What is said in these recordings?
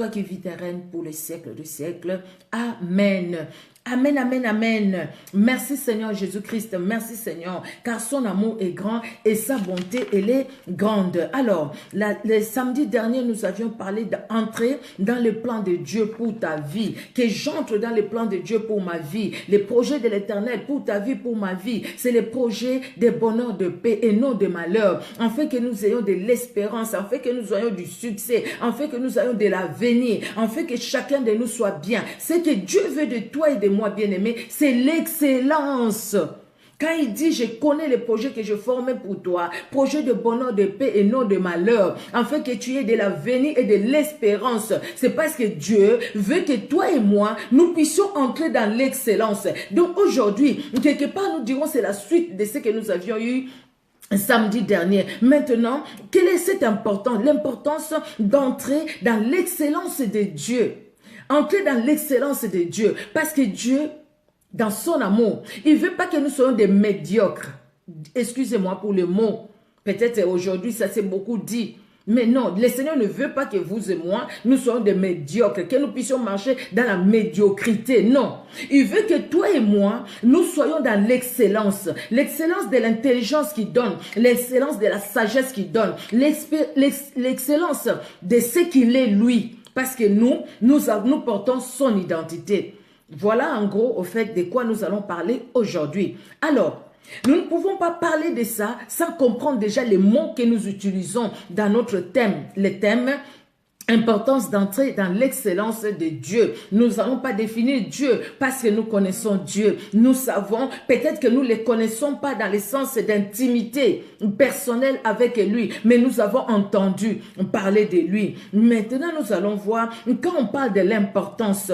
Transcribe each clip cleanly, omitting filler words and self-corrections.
toi qui vis et règnes pour les siècles des siècles. Amen. Amen, amen, amen. Merci Seigneur Jésus-Christ, merci Seigneur, car son amour est grand et sa bonté, elle est grande. Alors, le samedi dernier, nous avions parlé d'entrer dans le plan de Dieu pour ta vie, que j'entre dans le plan de Dieu pour ma vie, les projets de l'Éternel pour ta vie, pour ma vie. C'est les projets de bonheur, de paix et non de malheur, afin que nous ayons de l'espérance, afin que nous ayons du succès, afin que nous ayons de l'avenir, afin que chacun de nous soit bien. Ce que Dieu veut de toi et de moi, bien-aimé, c'est l'excellence. Quand il dit, je connais les projets que je formais pour toi, projets de bonheur, de paix et non de malheur, afin que tu aies de l'avenir et de l'espérance. C'est parce que Dieu veut que toi et moi, nous puissions entrer dans l'excellence. Donc aujourd'hui, quelque part, nous dirons, c'est la suite de ce que nous avions eu samedi dernier. Maintenant, quelle est cette importance? L'importance d'entrer dans l'excellence de Dieu. Entrer dans l'excellence de Dieu. Parce que Dieu, dans son amour, il ne veut pas que nous soyons des médiocres. Excusez-moi pour le mot. Peut-être aujourd'hui, ça s'est beaucoup dit. Mais non, le Seigneur ne veut pas que vous et moi, nous soyons des médiocres, que nous puissions marcher dans la médiocrité. Non. Il veut que toi et moi, nous soyons dans l'excellence. L'excellence de l'intelligence qu'il donne. L'excellence de la sagesse qu'il donne. L'excellence de ce qu'il est lui. Parce que nous portons son identité. Voilà en gros au fait de quoi nous allons parler aujourd'hui. Alors, nous ne pouvons pas parler de ça sans comprendre déjà les mots que nous utilisons dans notre thème. Le thème, importance d'entrer dans l'excellence de Dieu. Nous n'allons pas définir Dieu parce que nous connaissons Dieu. Nous savons, peut-être que nous ne le connaissons pas dans le sens d'intimité personnelle avec lui, mais nous avons entendu parler de lui. Maintenant, nous allons voir, quand on parle de l'importance,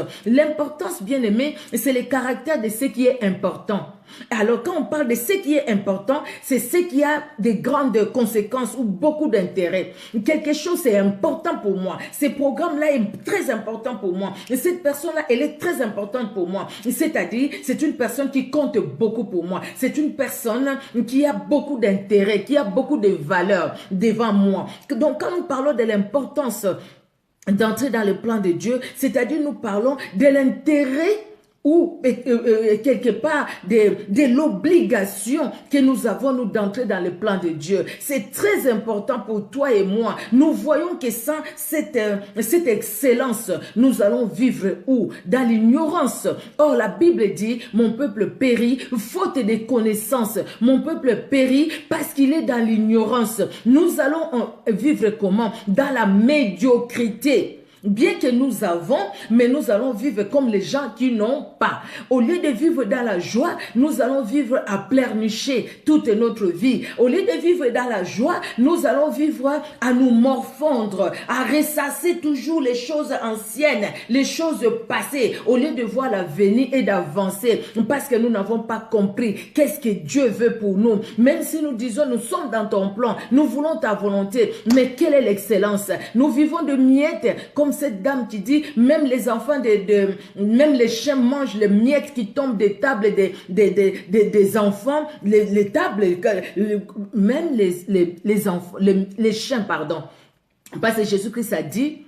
bien aimé, c'est le caractère de ce qui est important. Alors, quand on parle de ce qui est important, c'est ce qui a des grandes conséquences ou beaucoup d'intérêt. Quelque chose est important pour moi. Ce programme-là est très important pour moi. Et cette personne-là, elle est très importante pour moi. C'est-à-dire, c'est une personne qui compte beaucoup pour moi. C'est une personne qui a beaucoup d'intérêt, qui a beaucoup de valeur devant moi. Donc, quand nous parlons de l'importance d'entrer dans le plan de Dieu, c'est-à-dire nous parlons de l'intérêt ou quelque part de l'obligation que nous avons nous d'entrer dans le plan de Dieu. C'est très important pour toi et moi. Nous voyons que sans cette excellence, nous allons vivre où? Dans l'ignorance. Or, la Bible dit, mon peuple périt faute de connaissances. Mon peuple périt parce qu'il est dans l'ignorance. Nous allons vivre comment? Dans la médiocrité. Bien que nous avons, mais nous allons vivre comme les gens qui n'ont pas. Au lieu de vivre dans la joie, nous allons vivre à pleurnicher toute notre vie. Au lieu de vivre dans la joie, nous allons vivre à nous morfondre, à ressasser toujours les choses anciennes, les choses passées, au lieu de voir l'avenir et d'avancer, parce que nous n'avons pas compris qu'est-ce que Dieu veut pour nous. Même si nous disons, nous sommes dans ton plan, nous voulons ta volonté, mais quelle est l'excellence? Nous vivons de miettes, comme cette dame qui dit, même les enfants, même les chiens mangent les miettes qui tombent des tables des enfants, les tables, même les chiens, pardon. Parce que Jésus-Christ a dit,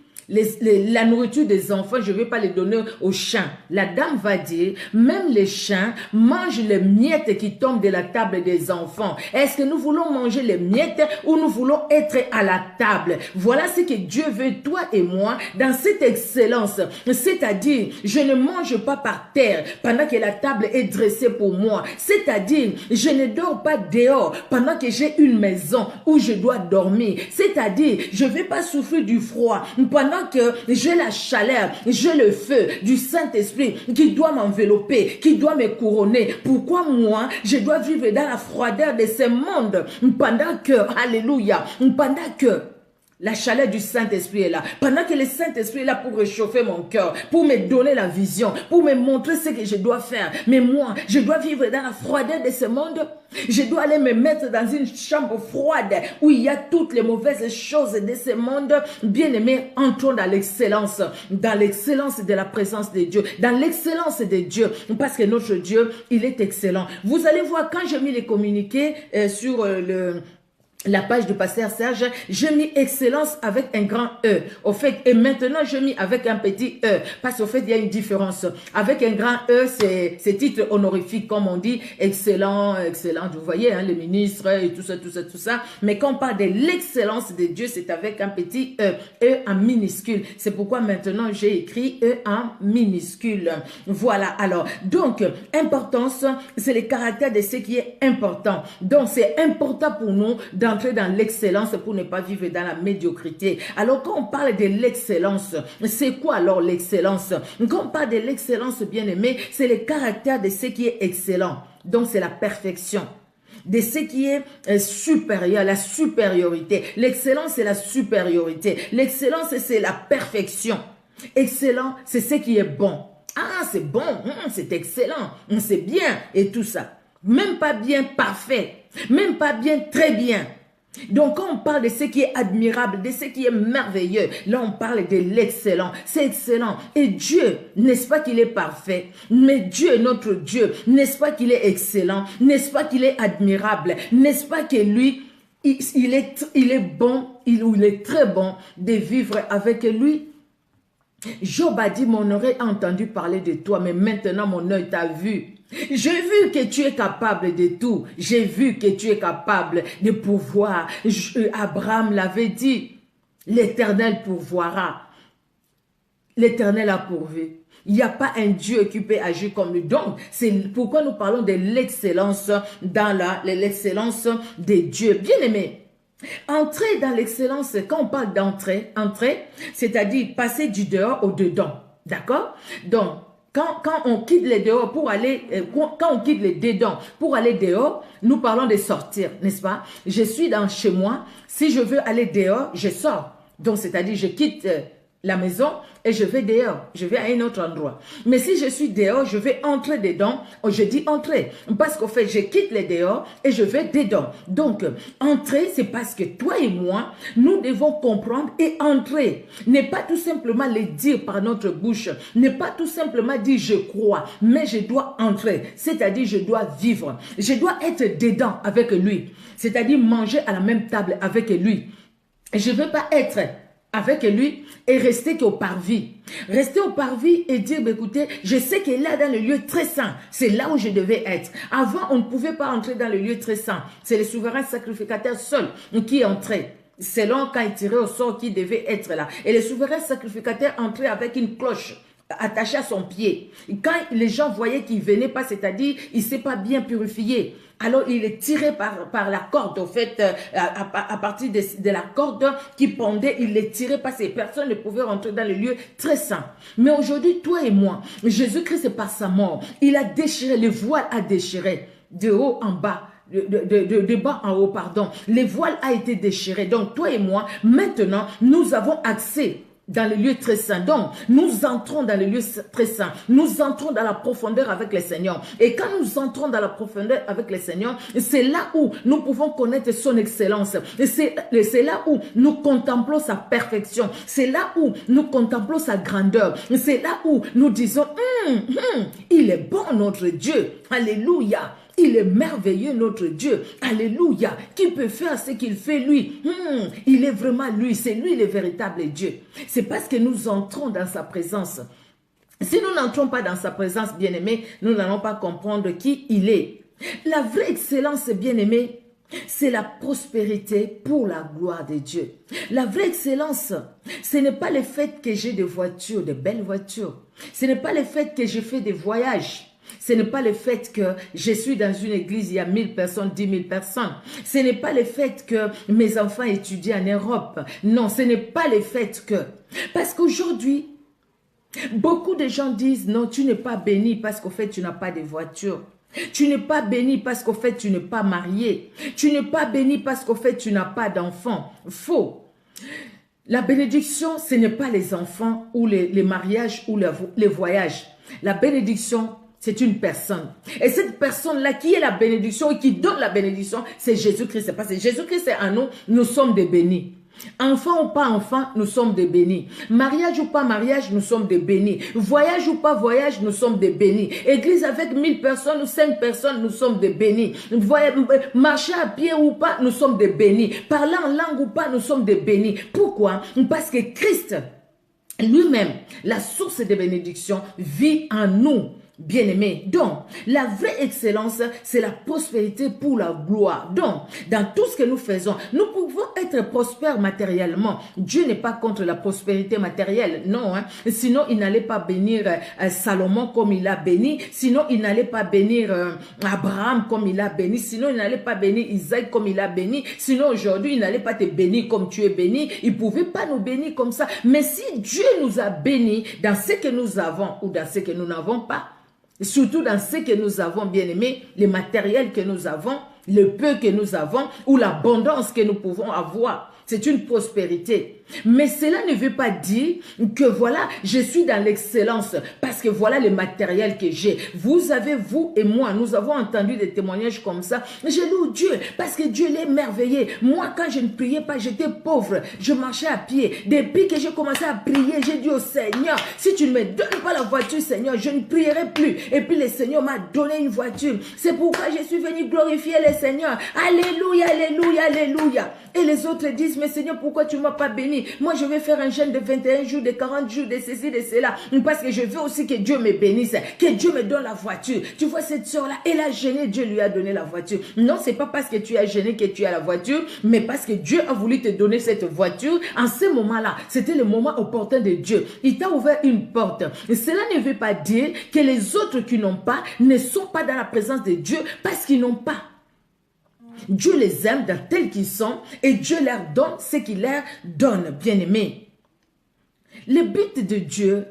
la nourriture des enfants, je ne vais pas les donner aux chiens. La dame va dire, même les chiens mangent les miettes qui tombent de la table des enfants. Est-ce que nous voulons manger les miettes ou nous voulons être à la table? Voilà ce que Dieu veut, toi et moi, dans cette excellence. C'est-à-dire, je ne mange pas par terre pendant que la table est dressée pour moi. C'est-à-dire, je ne dors pas dehors pendant que j'ai une maison où je dois dormir. C'est-à-dire, je ne vais pas souffrir du froid pendant que j'ai la chaleur, j'ai le feu du Saint-Esprit qui doit m'envelopper, qui doit me couronner. Pourquoi moi, je dois vivre dans la froideur de ce monde pendant que, alléluia, pendant que la chaleur du Saint-Esprit est là. Pendant que le Saint-Esprit est là pour réchauffer mon cœur, pour me donner la vision, pour me montrer ce que je dois faire. Mais moi, je dois vivre dans la froideur de ce monde. Je dois aller me mettre dans une chambre froide où il y a toutes les mauvaises choses de ce monde. Bien-aimés, entrons dans l'excellence de la présence de Dieu, dans l'excellence de Dieu, parce que notre Dieu, il est excellent. Vous allez voir, quand j'ai mis les communiqués sur la page de Pasteur Serge, j'ai mis excellence avec un grand E. Au fait, et maintenant, j'ai mis avec un petit E. Parce qu'au fait, il y a une différence. Avec un grand E, c'est titre honorifique, comme on dit, excellent, excellent. Vous voyez, hein, les ministres et tout ça, tout ça, tout ça. Mais quand on parle de l'excellence de Dieu, c'est avec un petit E. E en minuscule. C'est pourquoi maintenant, j'ai écrit E en minuscule. Voilà. Alors, donc, importance, c'est le caractère de ce qui est important. Donc, c'est important pour nous d'entrer dans l'excellence pour ne pas vivre dans la médiocrité. Alors, quand on parle de l'excellence, c'est quoi alors l'excellence? Quand on parle de l'excellence, bien aimé, c'est le caractère de ce qui est excellent. Donc, c'est la perfection. De ce qui est supérieur, la supériorité. L'excellence, c'est la supériorité. L'excellence, c'est la perfection. Excellent, c'est ce qui est bon. Ah, c'est bon, c'est excellent, c'est bien et tout ça. Même pas bien parfait, même pas bien très bien. Donc, quand on parle de ce qui est admirable, de ce qui est merveilleux, là, on parle de l'excellent. C'est excellent. Et Dieu, n'est-ce pas qu'il est parfait? Mais Dieu, notre Dieu, n'est-ce pas qu'il est excellent? N'est-ce pas qu'il est admirable? N'est-ce pas que lui, il est bon, il est très bon de vivre avec lui? Job a dit, mon oreille a entendu parler de toi, mais maintenant mon œil t'a vu. J'ai vu que tu es capable de tout. J'ai vu que tu es capable de pouvoir. Abraham l'avait dit, l'Éternel pourvoira. L'Éternel a pourvu. Il n'y a pas un Dieu qui peut agir comme lui. Donc, c'est pourquoi nous parlons de l'excellence dans l'excellence de Dieu. Bien aimé, entrer dans l'excellence, quand on parle d'entrer, c'est-à-dire passer du dehors au dedans. D'accord? Donc, quand on quitte les dehors pour aller, quand on quitte les dedans pour aller dehors, nous parlons de sortir, n'est-ce pas? Je suis chez moi, si je veux aller dehors, je sors. Donc, c'est-à-dire, je quitte la maison et je vais dehors, je vais à un autre endroit. Mais si je suis dehors, je vais entrer dedans, je dis entrer, parce qu'au fait, je quitte les dehors et je vais dedans. Donc, entrer, c'est parce que toi et moi, nous devons comprendre et entrer. N'est pas tout simplement le dire par notre bouche, n'est pas tout simplement dire je crois, mais je dois entrer, c'est-à-dire je dois vivre, je dois être dedans avec lui, c'est-à-dire manger à la même table avec lui. Je ne veux pas être avec lui et rester qu'au parvis. Rester au parvis et dire, bah, écoutez, je sais qu'il est là dans le lieu très saint. C'est là où je devais être. Avant, on ne pouvait pas entrer dans le lieu très saint. C'est le souverain sacrificateur seul qui entrait. Selon quand il tirait au sort qui devait être là. Et le souverain sacrificateur entrait avec une cloche attaché à son pied. Et quand les gens voyaient qu'il venait pas, c'est-à-dire il s'est pas bien purifié, alors il est tiré par la corde, au fait, à partir de la corde qui pendait, il est tiré parce que personne ne pouvait rentrer dans le lieu très saint. Mais aujourd'hui, toi et moi, Jésus-Christ, par sa mort, il a déchiré, le voile a déchiré, de haut en bas. De bas en haut, pardon. Le voile a été déchiré. Donc, toi et moi, maintenant, nous avons accès dans le lieu très saint. Donc, nous entrons dans le lieu très saint. Nous entrons dans la profondeur avec le Seigneur. Et quand nous entrons dans la profondeur avec le Seigneur, c'est là où nous pouvons connaître son excellence. C'est là où nous contemplons sa perfection. C'est là où nous contemplons sa grandeur. C'est là où nous disons, il est bon notre Dieu. Alléluia. Il est merveilleux notre Dieu. Alléluia. Qui peut faire ce qu'il fait lui? Il est vraiment lui. C'est lui le véritable Dieu. C'est parce que nous entrons dans sa présence. Si nous n'entrons pas dans sa présence, bien-aimé, nous n'allons pas comprendre qui il est. La vraie excellence, bien-aimé, c'est la prospérité pour la gloire de Dieu. La vraie excellence, ce n'est pas le fait que j'ai des voitures, de belles voitures. Ce n'est pas le fait que je fais des voyages. Ce n'est pas le fait que je suis dans une église, il y a 1000 personnes, 10 000 personnes. Ce n'est pas le fait que mes enfants étudient en Europe. Non, ce n'est pas le fait que... Parce qu'aujourd'hui, beaucoup de gens disent, non, tu n'es pas béni parce qu'au fait, tu n'as pas de voiture. Tu n'es pas béni parce qu'au fait, tu n'es pas marié. Tu n'es pas béni parce qu'au fait, tu n'as pas d'enfants. Faux. La bénédiction, ce n'est pas les enfants ou les mariages ou les voyages. La bénédiction, c'est une personne. Et cette personne-là qui est la bénédiction et qui donne la bénédiction, c'est Jésus-Christ. Parce que Jésus-Christ est en nous, nous sommes des bénis. Enfant ou pas enfant, nous sommes des bénis. Mariage ou pas mariage, nous sommes des bénis. Voyage ou pas voyage, nous sommes des bénis. Église avec 1000 personnes ou 5 personnes, nous sommes des bénis. Marcher à pied ou pas, nous sommes des bénis. Parler en langue ou pas, nous sommes des bénis. Pourquoi? Parce que Christ lui-même, la source des bénédictions, vit en nous. Bien-aimés, donc, la vraie excellence, c'est la prospérité pour la gloire. Donc, dans tout ce que nous faisons, nous pouvons être prospères matériellement. Dieu n'est pas contre la prospérité matérielle, non. Hein? Sinon, il n'allait pas bénir Salomon comme il a béni. Sinon, il n'allait pas bénir Abraham comme il a béni. Sinon, il n'allait pas bénir Isaac comme il a béni. Sinon, aujourd'hui, il n'allait pas te bénir comme tu es béni. Il ne pouvait pas nous bénir comme ça. Mais si Dieu nous a bénis dans ce que nous avons ou dans ce que nous n'avons pas, surtout dans ce que nous avons, bien aimé, les matériels que nous avons, le peu que nous avons ou l'abondance que nous pouvons avoir. C'est une prospérité. Mais cela ne veut pas dire que voilà, je suis dans l'excellence parce que voilà le matériel que j'ai. Vous avez, vous et moi, nous avons entendu des témoignages comme ça. Je loue Dieu parce que Dieu l'est merveilleux. Moi, quand je ne priais pas, j'étais pauvre. Je marchais à pied. Depuis que j'ai commencé à prier, j'ai dit au Seigneur, si tu ne me donnes pas la voiture, Seigneur, je ne prierai plus. Et puis le Seigneur m'a donné une voiture. C'est pourquoi je suis venu glorifier le Seigneur. Alléluia, alléluia, alléluia. Et les autres disent, mais Seigneur, pourquoi tu ne m'as pas béni? Moi, je vais faire un jeûne de 21 jours, de 40 jours, de ceci, de cela. Parce que je veux aussi que Dieu me bénisse, que Dieu me donne la voiture. Tu vois, cette soeur-là, elle a gêné, Dieu lui a donné la voiture. Non, c'est pas parce que tu as gêné que tu as la voiture, mais parce que Dieu a voulu te donner cette voiture. En ce moment-là, c'était le moment opportun de Dieu. Il t'a ouvert une porte. Et cela ne veut pas dire que les autres qui n'ont pas ne sont pas dans la présence de Dieu parce qu'ils n'ont pas. Dieu les aime dans tels qu'ils sont et Dieu leur donne ce qu'il leur donne, bien-aimés. Le but de Dieu,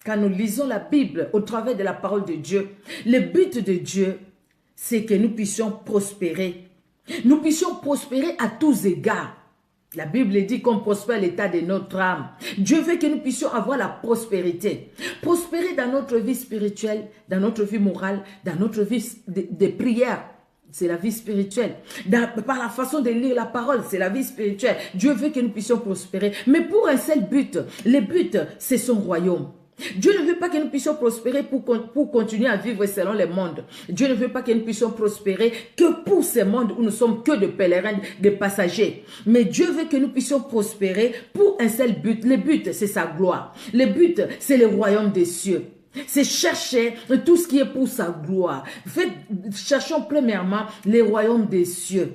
quand nous lisons la Bible au travers de la parole de Dieu, le but de Dieu, c'est que nous puissions prospérer. Nous puissions prospérer à tous égards. La Bible dit qu'on prospère l'état de notre âme. Dieu veut que nous puissions avoir la prospérité. Prospérer dans notre vie spirituelle, dans notre vie morale, dans notre vie de prière. C'est la vie spirituelle. Par la façon de lire la parole, c'est la vie spirituelle. Dieu veut que nous puissions prospérer. Mais pour un seul but. Le but, c'est son royaume. Dieu ne veut pas que nous puissions prospérer pour continuer à vivre selon les mondes. Dieu ne veut pas que nous puissions prospérer que pour ces mondes où nous sommes que de pèlerins, de passagers. Mais Dieu veut que nous puissions prospérer pour un seul but. Le but, c'est sa gloire. Le but, c'est le royaume des cieux. C'est chercher tout ce qui est pour sa gloire. Cherchons premièrement les royaumes des cieux.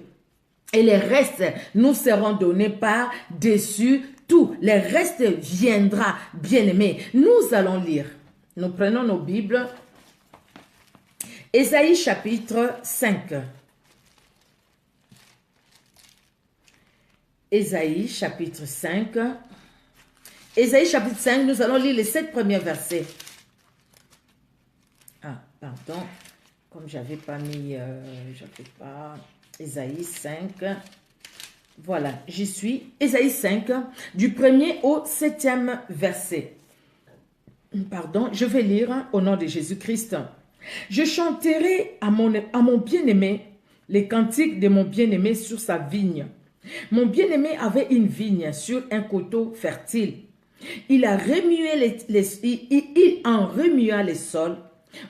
Et les restes nous seront donnés par dessus tout. Le reste viendra, bien-aimés. Nous allons lire. Nous prenons nos Bibles. Ésaïe chapitre 5. Ésaïe chapitre 5. Ésaïe chapitre 5, nous allons lire les 7 premiers versets. Ah, pardon, comme j'avais pas mis, j'avais pas, Ésaïe 5, voilà, j'y suis, Ésaïe 5, du 1er au 7e verset. Pardon, je vais lire au nom de Jésus-Christ. Je chanterai à mon bien-aimé les cantiques de mon bien-aimé sur sa vigne. Mon bien-aimé avait une vigne sur un coteau fertile. Il en remua les sols,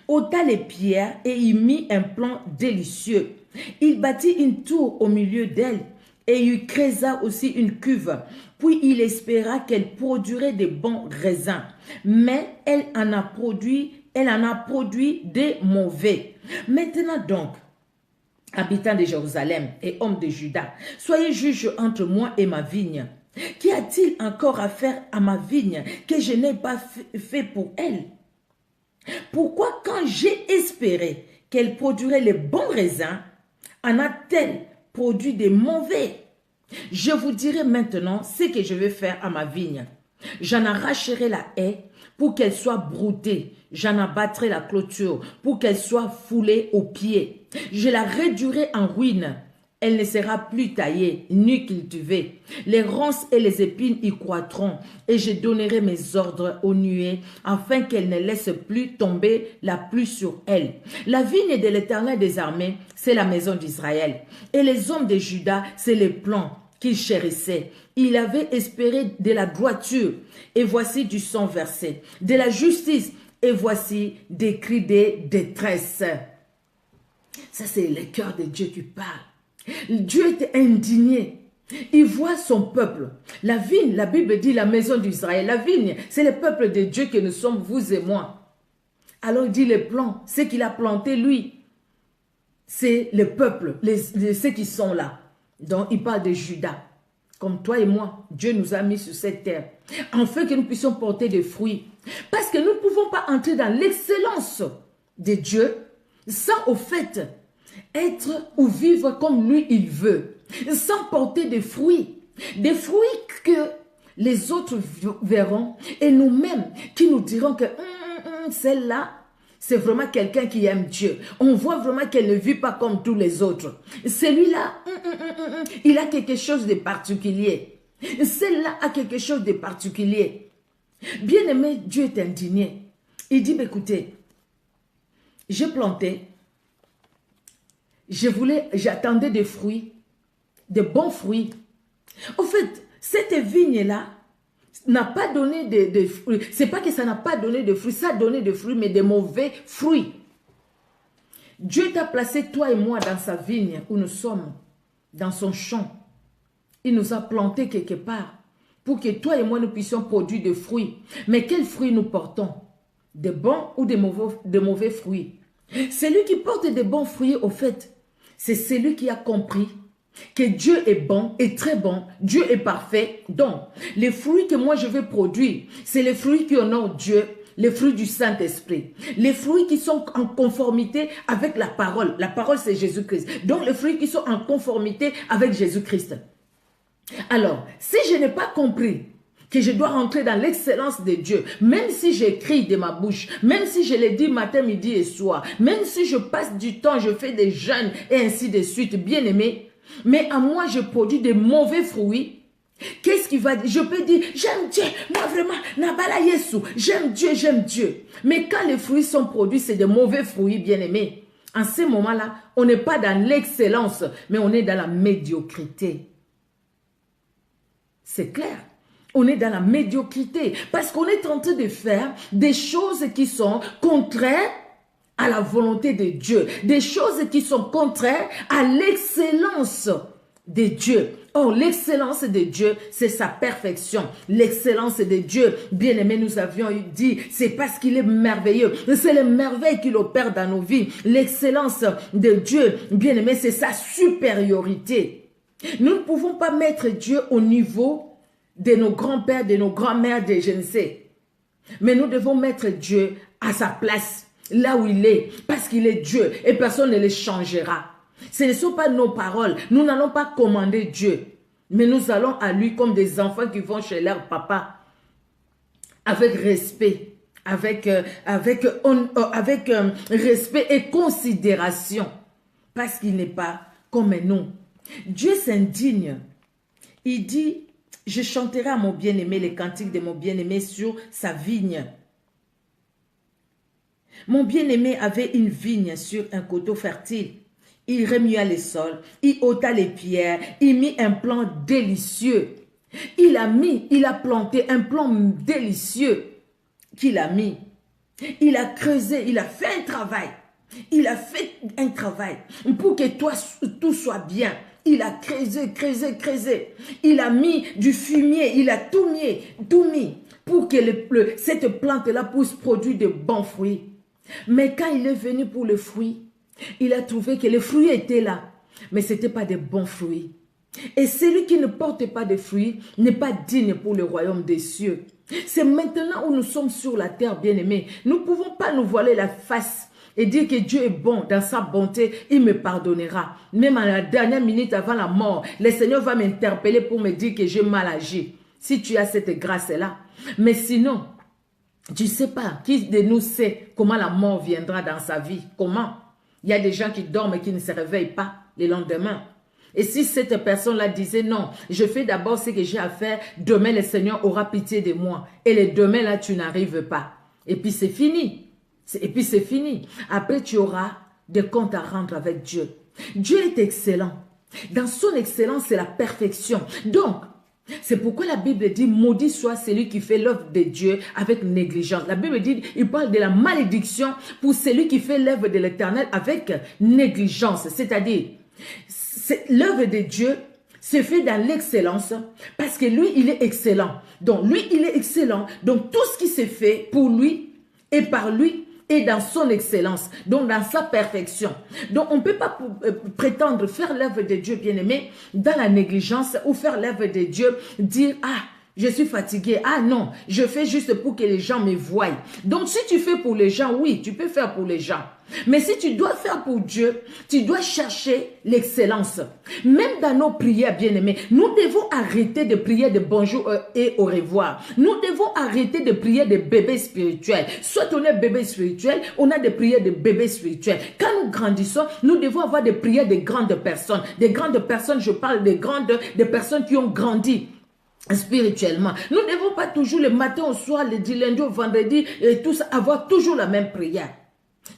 ôta les pierres et y mit un plan délicieux. Il bâtit une tour au milieu d'elle et y creusa aussi une cuve. Puis il espéra qu'elle produirait de bons raisins. Mais elle en a produit des mauvais. Maintenant donc, habitants de Jérusalem et hommes de Juda, soyez juges entre moi et ma vigne. Qu'y a-t-il encore à faire à ma vigne que je n'ai pas fait pour elle? Pourquoi quand j'ai espéré qu'elle produirait les bons raisins, en a-t-elle produit des mauvais? Je vous dirai maintenant ce que je vais faire à ma vigne. J'en arracherai la haie pour qu'elle soit broutée. J'en abattrai la clôture pour qu'elle soit foulée aux pieds. Je la réduirai en ruine. Elle ne sera plus taillée, ni cultivée. Les ronces et les épines y croîtront, et je donnerai mes ordres aux nuées, afin qu'elle ne laisse plus tomber la pluie sur elle. La vigne de l'Éternel des armées, c'est la maison d'Israël. Et les hommes de Juda, c'est les plants qu'il chérissait. Il avait espéré de la droiture, et voici du sang versé, de la justice, et voici des cris de détresse. Ça, c'est le cœur de Dieu qui parle. Dieu était indigné. Il voit son peuple. La vigne, la Bible dit la maison d'Israël. La vigne, c'est le peuple de Dieu que nous sommes, vous et moi. Alors il dit les plants, ce qu'il a planté lui, c'est le peuple, ceux qui sont là. Donc il parle de Judas. Comme toi et moi, Dieu nous a mis sur cette terre, afin que nous puissions porter des fruits. Parce que nous ne pouvons pas entrer dans l'excellence de Dieu sans au fait être ou vivre comme lui il veut, sans porter des fruits que les autres verront et nous-mêmes qui nous dirons que celle-là, c'est vraiment quelqu'un qui aime Dieu. On voit vraiment qu'elle ne vit pas comme tous les autres. Celui-là, il a quelque chose de particulier. Celle-là a quelque chose de particulier. Bien-aimé, Dieu est indigné. Il dit, écoutez, j'ai planté, j'attendais des fruits, de bons fruits. En fait, cette vigne-là n'a pas donné de fruits. C'est pas que ça n'a pas donné de fruits, ça a donné des fruits, mais des mauvais fruits. Dieu t'a placé, toi et moi, dans sa vigne où nous sommes, dans son champ. Il nous a plantés quelque part pour que toi et moi, nous puissions produire des fruits. Mais quels fruits nous portons? Des bons ou des mauvais fruits? Celui qui porte des bons fruits, au fait, c'est celui qui a compris que Dieu est bon, est très bon, Dieu est parfait. Donc, les fruits que moi je vais produire, c'est les fruits qui honorent Dieu, les fruits du Saint-Esprit. Les fruits qui sont en conformité avec la parole. La parole, c'est Jésus-Christ. Donc, les fruits qui sont en conformité avec Jésus-Christ. Alors, si je n'ai pas compris que je dois rentrer dans l'excellence de Dieu, même si j'écris de ma bouche, même si je le dis matin, midi et soir, même si je passe du temps, je fais des jeûnes et ainsi de suite, bien aimé, mais à moi je produis des mauvais fruits, qu'est-ce qu'il va dire? Je peux dire, j'aime Dieu, moi vraiment, Nabala Yesu, j'aime Dieu. Mais quand les fruits sont produits, c'est des mauvais fruits, bien aimé. En ce moment-là, on n'est pas dans l'excellence, mais on est dans la médiocrité. C'est clair. On est dans la médiocrité parce qu'on est en train de faire des choses qui sont contraires à la volonté de Dieu. Des choses qui sont contraires à l'excellence de Dieu. Or, l'excellence de Dieu, c'est sa perfection. L'excellence de Dieu, bien aimé, nous avions dit, c'est parce qu'il est merveilleux. C'est les merveilles qu'il opère dans nos vies. L'excellence de Dieu, bien aimé, c'est sa supériorité. Nous ne pouvons pas mettre Dieu au niveau de nos grands-pères, de nos grands-mères, de je ne sais. Mais nous devons mettre Dieu à sa place, là où il est, parce qu'il est Dieu et personne ne le changera. Ce ne sont pas nos paroles. Nous n'allons pas commander Dieu, mais nous allons à lui comme des enfants qui vont chez leur papa, avec respect, avec respect et considération, parce qu'il n'est pas comme nous. Dieu s'indigne. Il dit, je chanterai à mon bien-aimé les cantiques de mon bien-aimé sur sa vigne. Mon bien-aimé avait une vigne sur un coteau fertile. Il remua les sols, il ôta les pierres, il mit un plant délicieux. Il a planté un plant délicieux qu'il a mis. Il a creusé, il a fait un travail. Il a fait un travail pour que tout soit bien. Il a creusé. Il a mis du fumier, il a tout mis pour que cette plante-là puisse produire de bons fruits. Mais quand il est venu pour le fruit, il a trouvé que les fruits étaient là, mais ce n'étaient pas de bons fruits. Et celui qui ne porte pas de fruits n'est pas digne pour le royaume des cieux. C'est maintenant où nous sommes sur la terre, bien-aimés. Nous ne pouvons pas nous voiler la face et dire que Dieu est bon, dans sa bonté, il me pardonnera. Même à la dernière minute avant la mort, le Seigneur va m'interpeller pour me dire que j'ai mal agi. Si tu as cette grâce-là. Mais sinon, tu ne sais pas, qui de nous sait comment la mort viendra dans sa vie? Comment? Il y a des gens qui dorment et qui ne se réveillent pas le lendemain. Et si cette personne-là disait non, je fais d'abord ce que j'ai à faire, demain le Seigneur aura pitié de moi. Et le demain là, tu n'arrives pas. Et puis c'est fini. Après, tu auras des comptes à rendre avec Dieu. Dieu est excellent. Dans son excellence, c'est la perfection. Donc, c'est pourquoi la Bible dit, maudit soit celui qui fait l'œuvre de Dieu avec négligence. La Bible dit, il parle de la malédiction pour celui qui fait l'œuvre de l'Éternel avec négligence. C'est-à-dire, l'œuvre de Dieu se fait dans l'excellence parce que lui, il est excellent. Donc, lui, il est excellent. Donc, tout ce qui se fait pour lui et par lui, et dans son excellence, donc dans sa perfection. Donc, on ne peut pas prétendre faire l'œuvre de Dieu, bien-aimé, dans la négligence ou faire l'œuvre de Dieu, dire, ah, je suis fatigué. Ah non, je fais juste pour que les gens me voient. Donc, si tu fais pour les gens, oui, tu peux faire pour les gens. Mais si tu dois faire pour Dieu, tu dois chercher l'excellence. Même dans nos prières, bien-aimés, nous devons arrêter de prier de bonjour et au revoir. Nous devons arrêter de prier de bébés spirituels. Soit on est bébé spirituel, on a des prières de bébés spirituels. Quand nous grandissons, nous devons avoir des prières de grandes personnes. Des grandes personnes, je parle des personnes qui ont grandi spirituellement. Nous ne devons pas toujours le matin au soir, le lundi au vendredi, et tout ça, avoir toujours la même prière.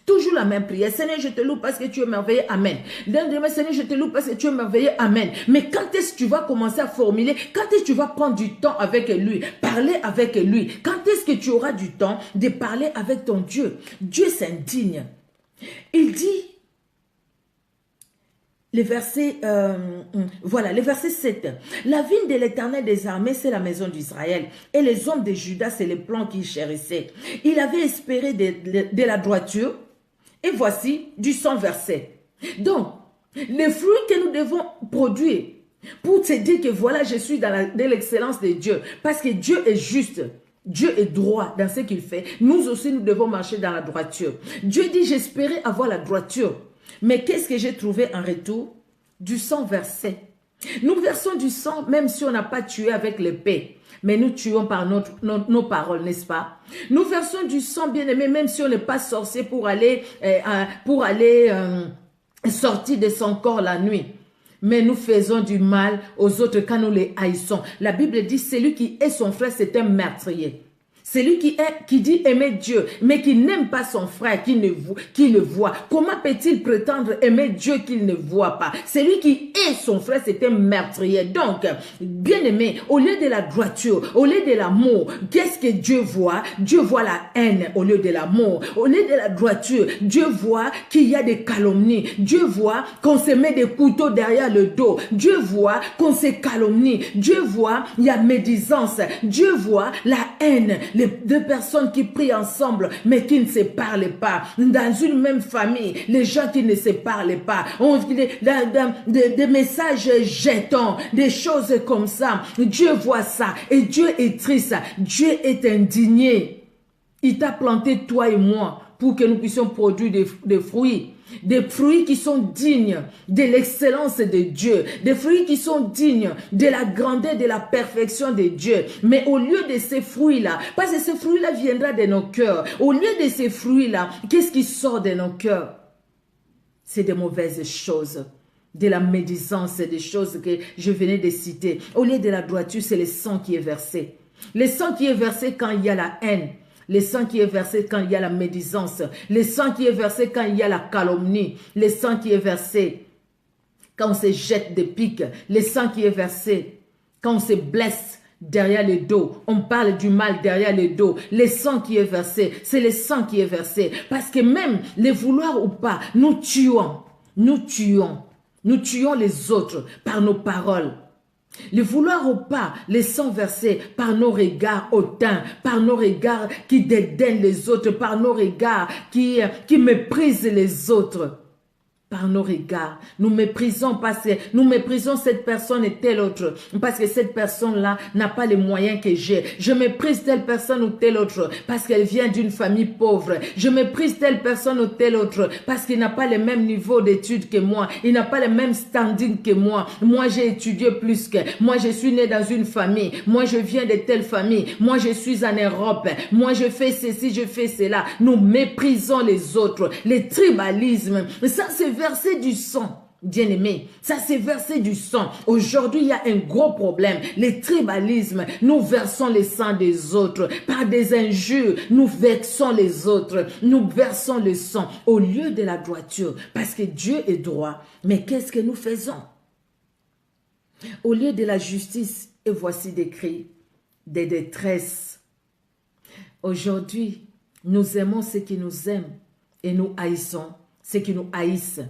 Toujours la même prière. Seigneur, je te loue parce que tu es merveilleux. Amen. Demain, Seigneur, je te loue parce que tu es merveilleux. Amen. Mais quand est-ce que tu vas commencer à formuler? Quand est-ce que tu vas prendre du temps avec lui? Parler avec lui? Quand est-ce que tu auras du temps de parler avec ton Dieu? Dieu s'indigne. Il dit, le verset 7. La vigne de l'Éternel des armées, c'est la maison d'Israël. Et les hommes de Juda, c'est les plans qu'il chérissait. Il avait espéré de la droiture. Et voici du sang versé. Donc, les fruits que nous devons produire pour te dire que voilà, je suis dans l'excellence de Dieu. Parce que Dieu est juste. Dieu est droit dans ce qu'il fait. Nous aussi, nous devons marcher dans la droiture. Dieu dit, j'espérais avoir la droiture. Mais qu'est-ce que j'ai trouvé en retour? Du sang versé. Nous versons du sang même si on n'a pas tué avec l'épée. Mais nous tuons par nos paroles, n'est-ce pas? Nous versons du sang, bien-aimé, même si on n'est pas sorcier pour aller sortir de son corps la nuit. Mais nous faisons du mal aux autres quand nous les haïssons. La Bible dit, celui qui est son frère, c'est un meurtrier. Celui qui dit aimer Dieu, mais qui n'aime pas son frère, qui le voit. Comment peut-il prétendre aimer Dieu qu'il ne voit pas? Celui qui est son frère, c'est un meurtrier. Donc, bien aimé, au lieu de la droiture, au lieu de l'amour, qu'est-ce que Dieu voit? Dieu voit la haine au lieu de l'amour. Au lieu de la droiture, Dieu voit qu'il y a des calomnies. Deux voit qu'on se met des couteaux derrière le dos. Dieu voit qu'on se calomnie. Dieu voit il y a médisance. Dieu voit la haine. Les deux personnes qui prient ensemble, mais qui ne se parlent pas. Dans une même famille, les gens qui ne se parlent pas. Des messages jetons, des choses comme ça. Dieu voit ça et Dieu est triste. Dieu est indigné. Il t'a planté, toi et moi, pour que nous puissions produire des fruits. Des fruits qui sont dignes de l'excellence de Dieu. Des fruits qui sont dignes de la grandeur, de la perfection de Dieu. Mais au lieu de ces fruits-là, parce que ces fruits-là viendront de nos cœurs. Au lieu de ces fruits-là, qu'est-ce qui sort de nos cœurs? C'est des mauvaises choses. De la médisance, des choses que je venais de citer. Au lieu de la droiture, c'est le sang qui est versé. Le sang qui est versé quand il y a la haine. Le sang qui est versé quand il y a la médisance. Le sang qui est versé quand il y a la calomnie. Le sang qui est versé quand on se jette des piques. Le sang qui est versé quand on se blesse derrière le dos. On parle du mal derrière le dos. Le sang qui est versé, c'est le sang qui est versé. Parce que même, le vouloir ou pas, nous tuons. Nous tuons. Nous tuons les autres par nos paroles. Le vouloir ou pas, les sang versés par nos regards hautains, par nos regards qui dédaignent les autres, par nos regards qui méprisent les autres. Par nos regards, nous méprisons parce que nous méprisons cette personne et telle autre, parce que cette personne-là n'a pas les moyens que j'ai. Je méprise telle personne ou telle autre parce qu'elle vient d'une famille pauvre. Je méprise telle personne ou telle autre parce qu'il n'a pas le même niveau d'études que moi. Il n'a pas le même standing que moi. Moi, j'ai étudié plus que. Moi, je suis né dans une famille. Moi, je viens de telle famille. Moi, je suis en Europe. Moi, je fais ceci, je fais cela. Nous méprisons les autres. Les tribalismes, ça c'est verser du sang, bien-aimé. Ça, c'est verser du sang. Aujourd'hui, il y a un gros problème. Les tribalismes, nous versons le sang des autres. Par des injures, nous versons les autres. Nous versons le sang au lieu de la droiture. Parce que Dieu est droit. Mais qu'est-ce que nous faisons? Au lieu de la justice, et voici des cris, des détresses. Aujourd'hui, nous aimons ceux qui nous aiment et nous haïssons ceux qui nous haïssent.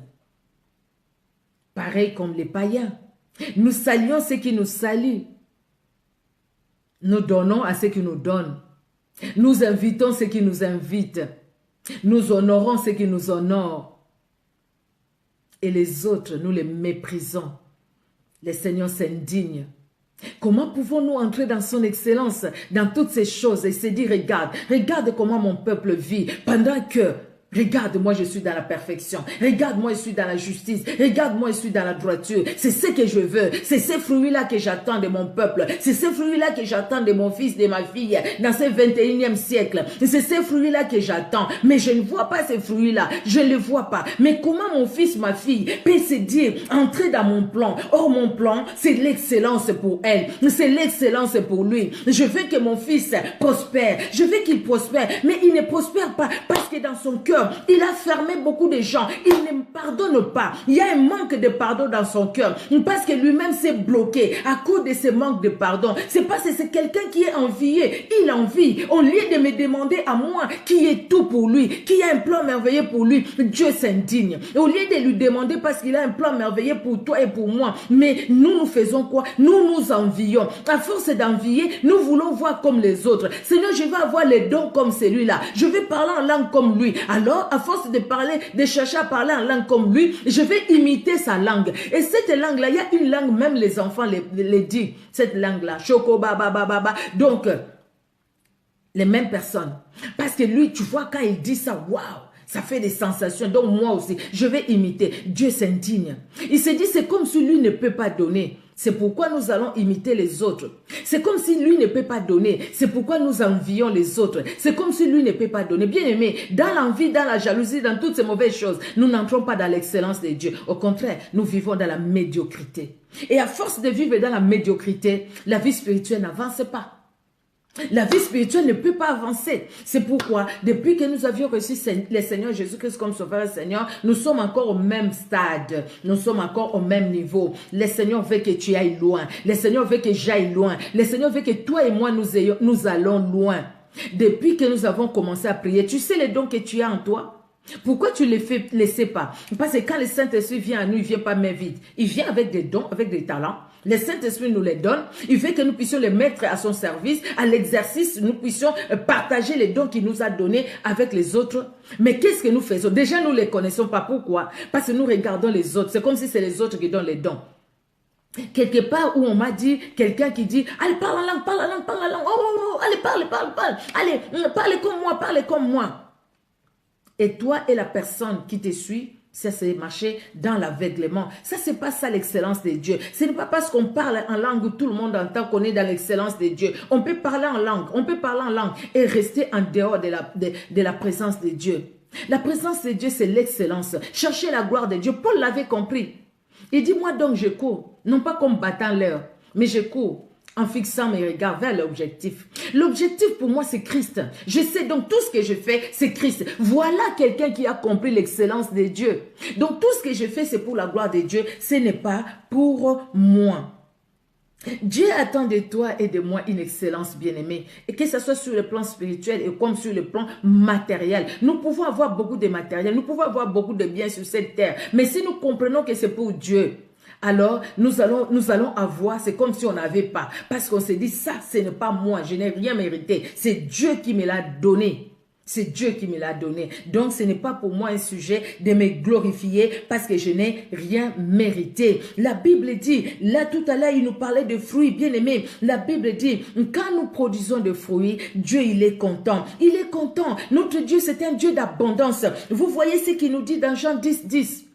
Pareil comme les païens. Nous saluons ceux qui nous saluent. Nous donnons à ceux qui nous donnent. Nous invitons ceux qui nous invitent. Nous honorons ceux qui nous honorent. Et les autres, nous les méprisons. Le Seigneur s'indigne. Comment pouvons-nous entrer dans son excellence, dans toutes ces choses et se dire, regarde comment mon peuple vit, pendant que, regarde, moi je suis dans la perfection, regarde, moi je suis dans la justice, regarde, moi je suis dans la droiture, c'est ce que je veux, c'est ces fruits-là que j'attends de mon peuple, c'est ces fruits-là que j'attends de mon fils, de ma fille, dans ce 21e siècle, c'est ces fruits-là que j'attends, mais je ne vois pas ces fruits-là, je ne les vois pas, mais comment mon fils, ma fille peut se dire, entrer dans mon plan, or mon plan, c'est l'excellence pour elle, c'est l'excellence pour lui, je veux que mon fils prospère, je veux qu'il prospère, mais il ne prospère pas, parce que dans son cœur, il a fermé beaucoup de gens. Il ne pardonne pas. Il y a un manque de pardon dans son cœur. Parce que lui-même s'est bloqué à cause de ce manque de pardon. C'est parce que c'est quelqu'un qui est envié. Il envie. Au lieu de me demander à moi qui est tout pour lui, qui a un plan merveilleux pour lui, Dieu s'indigne. Au lieu de lui demander parce qu'il a un plan merveilleux pour toi et pour moi. Mais nous faisons quoi? Nous nous envions. À force d'envier, nous voulons voir comme les autres. Seigneur, je veux avoir les dons comme celui-là. Je veux parler en langue comme lui. Alors, à force de parler, de chercher à parler en langue comme lui, je vais imiter sa langue. Et cette langue-là, il y a une langue, même les enfants les disent, cette langue-là, Choko, baba, baba. Donc, les mêmes personnes. Parce que lui, tu vois, quand il dit ça, waouh, ça fait des sensations. Donc, moi aussi, je vais imiter. Dieu s'indigne. Il se dit, c'est comme si lui ne peut pas donner. C'est pourquoi nous allons imiter les autres. C'est comme si lui ne peut pas donner. C'est pourquoi nous envions les autres. C'est comme si lui ne peut pas donner. Bien aimé, dans l'envie, dans la jalousie, dans toutes ces mauvaises choses, nous n'entrons pas dans l'excellence de Dieu. Au contraire, nous vivons dans la médiocrité. Et à force de vivre dans la médiocrité, la vie spirituelle n'avance pas. La vie spirituelle ne peut pas avancer. C'est pourquoi, depuis que nous avions reçu le Seigneur Jésus-Christ comme Sauveur et Seigneur, nous sommes encore au même stade. Nous sommes encore au même niveau. Le Seigneur veut que tu ailles loin. Le Seigneur veut que j'aille loin. Le Seigneur veut que toi et moi, nous allons loin. Depuis que nous avons commencé à prier, tu sais les dons que tu as en toi? Pourquoi tu ne les laisses pas? Parce que quand le Saint-Esprit vient à nous, il ne vient pas main vide. Il vient avec des dons, avec des talents. Le Saint-Esprit nous les donne. Il veut que nous puissions les mettre à son service, à l'exercice. Nous puissions partager les dons qu'il nous a donnés avec les autres. Mais qu'est-ce que nous faisons? Déjà, nous ne les connaissons pas. Pourquoi? Parce que nous regardons les autres. C'est comme si c'est les autres qui donnent les dons. Quelque part où on m'a dit, quelqu'un qui dit, allez, parle en langue, parle en langue, parle en langue. Oh, allez, parle. Allez, parlez comme moi. Et toi et la personne qui te suit, ça c'est marcher dans l'aveuglement. Ça c'est pas ça l'excellence de Dieu. Ce n'est pas parce qu'on parle en langue où tout le monde entend qu'on est dans l'excellence de Dieu. On peut parler en langue, et rester en dehors de la présence de Dieu. La présence de Dieu c'est l'excellence. Chercher la gloire de Dieu. Paul l'avait compris. Il dit, moi donc je cours, non pas comme battant l'heure, mais je cours en fixant mes regards vers l'objectif. L'objectif pour moi, c'est Christ. Je sais donc tout ce que je fais, c'est Christ. Voilà quelqu'un qui a compris l'excellence de Dieu. Donc tout ce que je fais, c'est pour la gloire de Dieu. Ce n'est pas pour moi. Dieu attend de toi et de moi une excellence bien-aimée. Et que ce soit sur le plan spirituel et comme sur le plan matériel. Nous pouvons avoir beaucoup de matériel, nous pouvons avoir beaucoup de biens sur cette terre. Mais si nous comprenons que c'est pour Dieu, alors nous allons avoir, c'est comme si on n'avait pas. Parce qu'on s'est dit, ça, ce n'est pas moi, je n'ai rien mérité. C'est Dieu qui me l'a donné. C'est Dieu qui me l'a donné. Donc, ce n'est pas pour moi un sujet de me glorifier parce que je n'ai rien mérité. La Bible dit, là tout à l'heure, il nous parlait de fruits, bien aimés. La Bible dit, quand nous produisons des fruits, Dieu, il est content. Il est content. Notre Dieu, c'est un Dieu d'abondance. Vous voyez ce qu'il nous dit dans Jean 10, 10.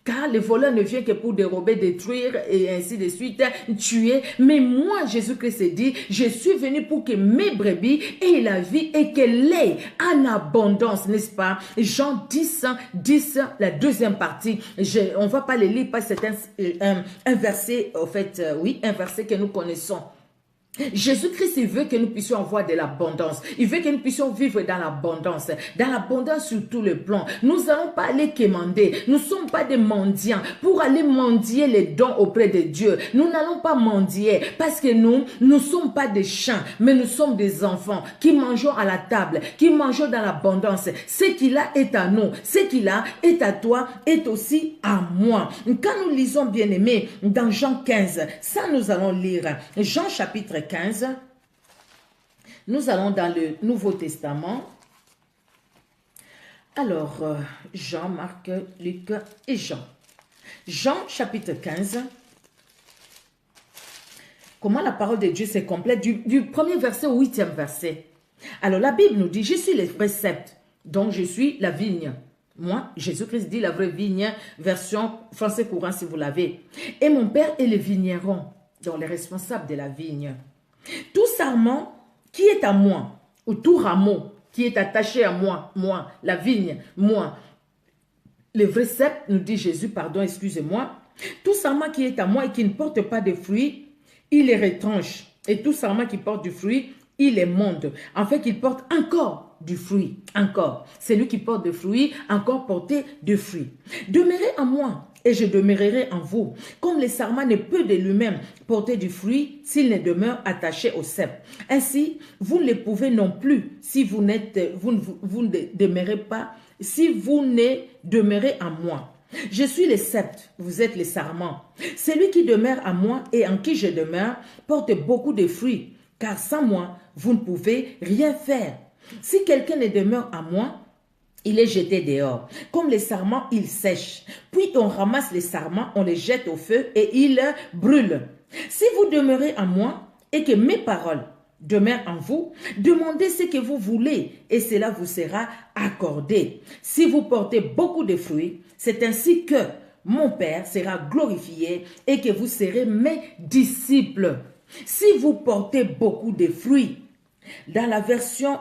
Car le voleur ne vient que pour dérober, détruire et ainsi de suite, tuer. Mais moi, Jésus-Christ dit, je suis venu pour que mes brebis aient la vie et qu'elle l'ait en abondance, n'est-ce pas? Jean 10, 10, la deuxième partie. On ne va pas le lire parce que c'est un verset, en fait, oui, un verset que nous connaissons. Jésus-Christ, il veut que nous puissions avoir de l'abondance. Il veut que nous puissions vivre dans l'abondance sur tous les plans. Nous n'allons pas aller quémander. Nous ne sommes pas des mendiants pour aller mendier les dons auprès de Dieu. Nous n'allons pas mendier parce que nous ne sommes pas des chiens, mais nous sommes des enfants qui mangeons à la table, qui mangeons dans l'abondance. Ce qu'il a est à nous. Ce qu'il a est à toi, est aussi à moi. Quand nous lisons, bien aimé, dans Jean 15, ça nous allons lire. Jean chapitre 15, nous allons dans le Nouveau Testament. Alors, Jean, Marc, Luc et Jean. Jean chapitre 15. Comment la parole de Dieu se complète du premier verset au 8e verset. Alors, la Bible nous dit, je suis le précepte, donc je suis la vigne. Moi, Jésus-Christ dit la vraie vigne, version français courant si vous l'avez. Et mon Père est le vigneron, donc les responsables de la vigne. Tout sarment qui est à moi, ou tout rameau qui est attaché à moi, la vigne, moi, le vrai cep, nous dit Jésus, pardon, excusez-moi, tout sarment qui est à moi et qui ne porte pas de fruits, il est retranche. Et tout sarment qui porte du fruit, il est monde. En fait, qu'il porte encore du fruit, encore. C'est lui qui porte du fruit, encore porter du fruit. Demeurez en moi et je demeurerai en vous. Comme le sarment ne peut de lui-même porter du fruit s'il ne demeure attaché au cep. Ainsi, vous ne le pouvez non plus si vous ne demeurez pas, si vous ne demeurez en moi. Je suis le sceptre, vous êtes les sarments. Celui qui demeure en moi et en qui je demeure porte beaucoup de fruits, car sans moi, vous ne pouvez rien faire. Si quelqu'un ne demeure en moi, il est jeté dehors. Comme les sarments, ils sèchent. Puis on ramasse les sarments, on les jette au feu et ils brûlent. Si vous demeurez en moi et que mes paroles demeurent en vous, demandez ce que vous voulez et cela vous sera accordé. Si vous portez beaucoup de fruits, c'est ainsi que mon Père sera glorifié et que vous serez mes disciples. Si vous portez beaucoup de fruits, dans la version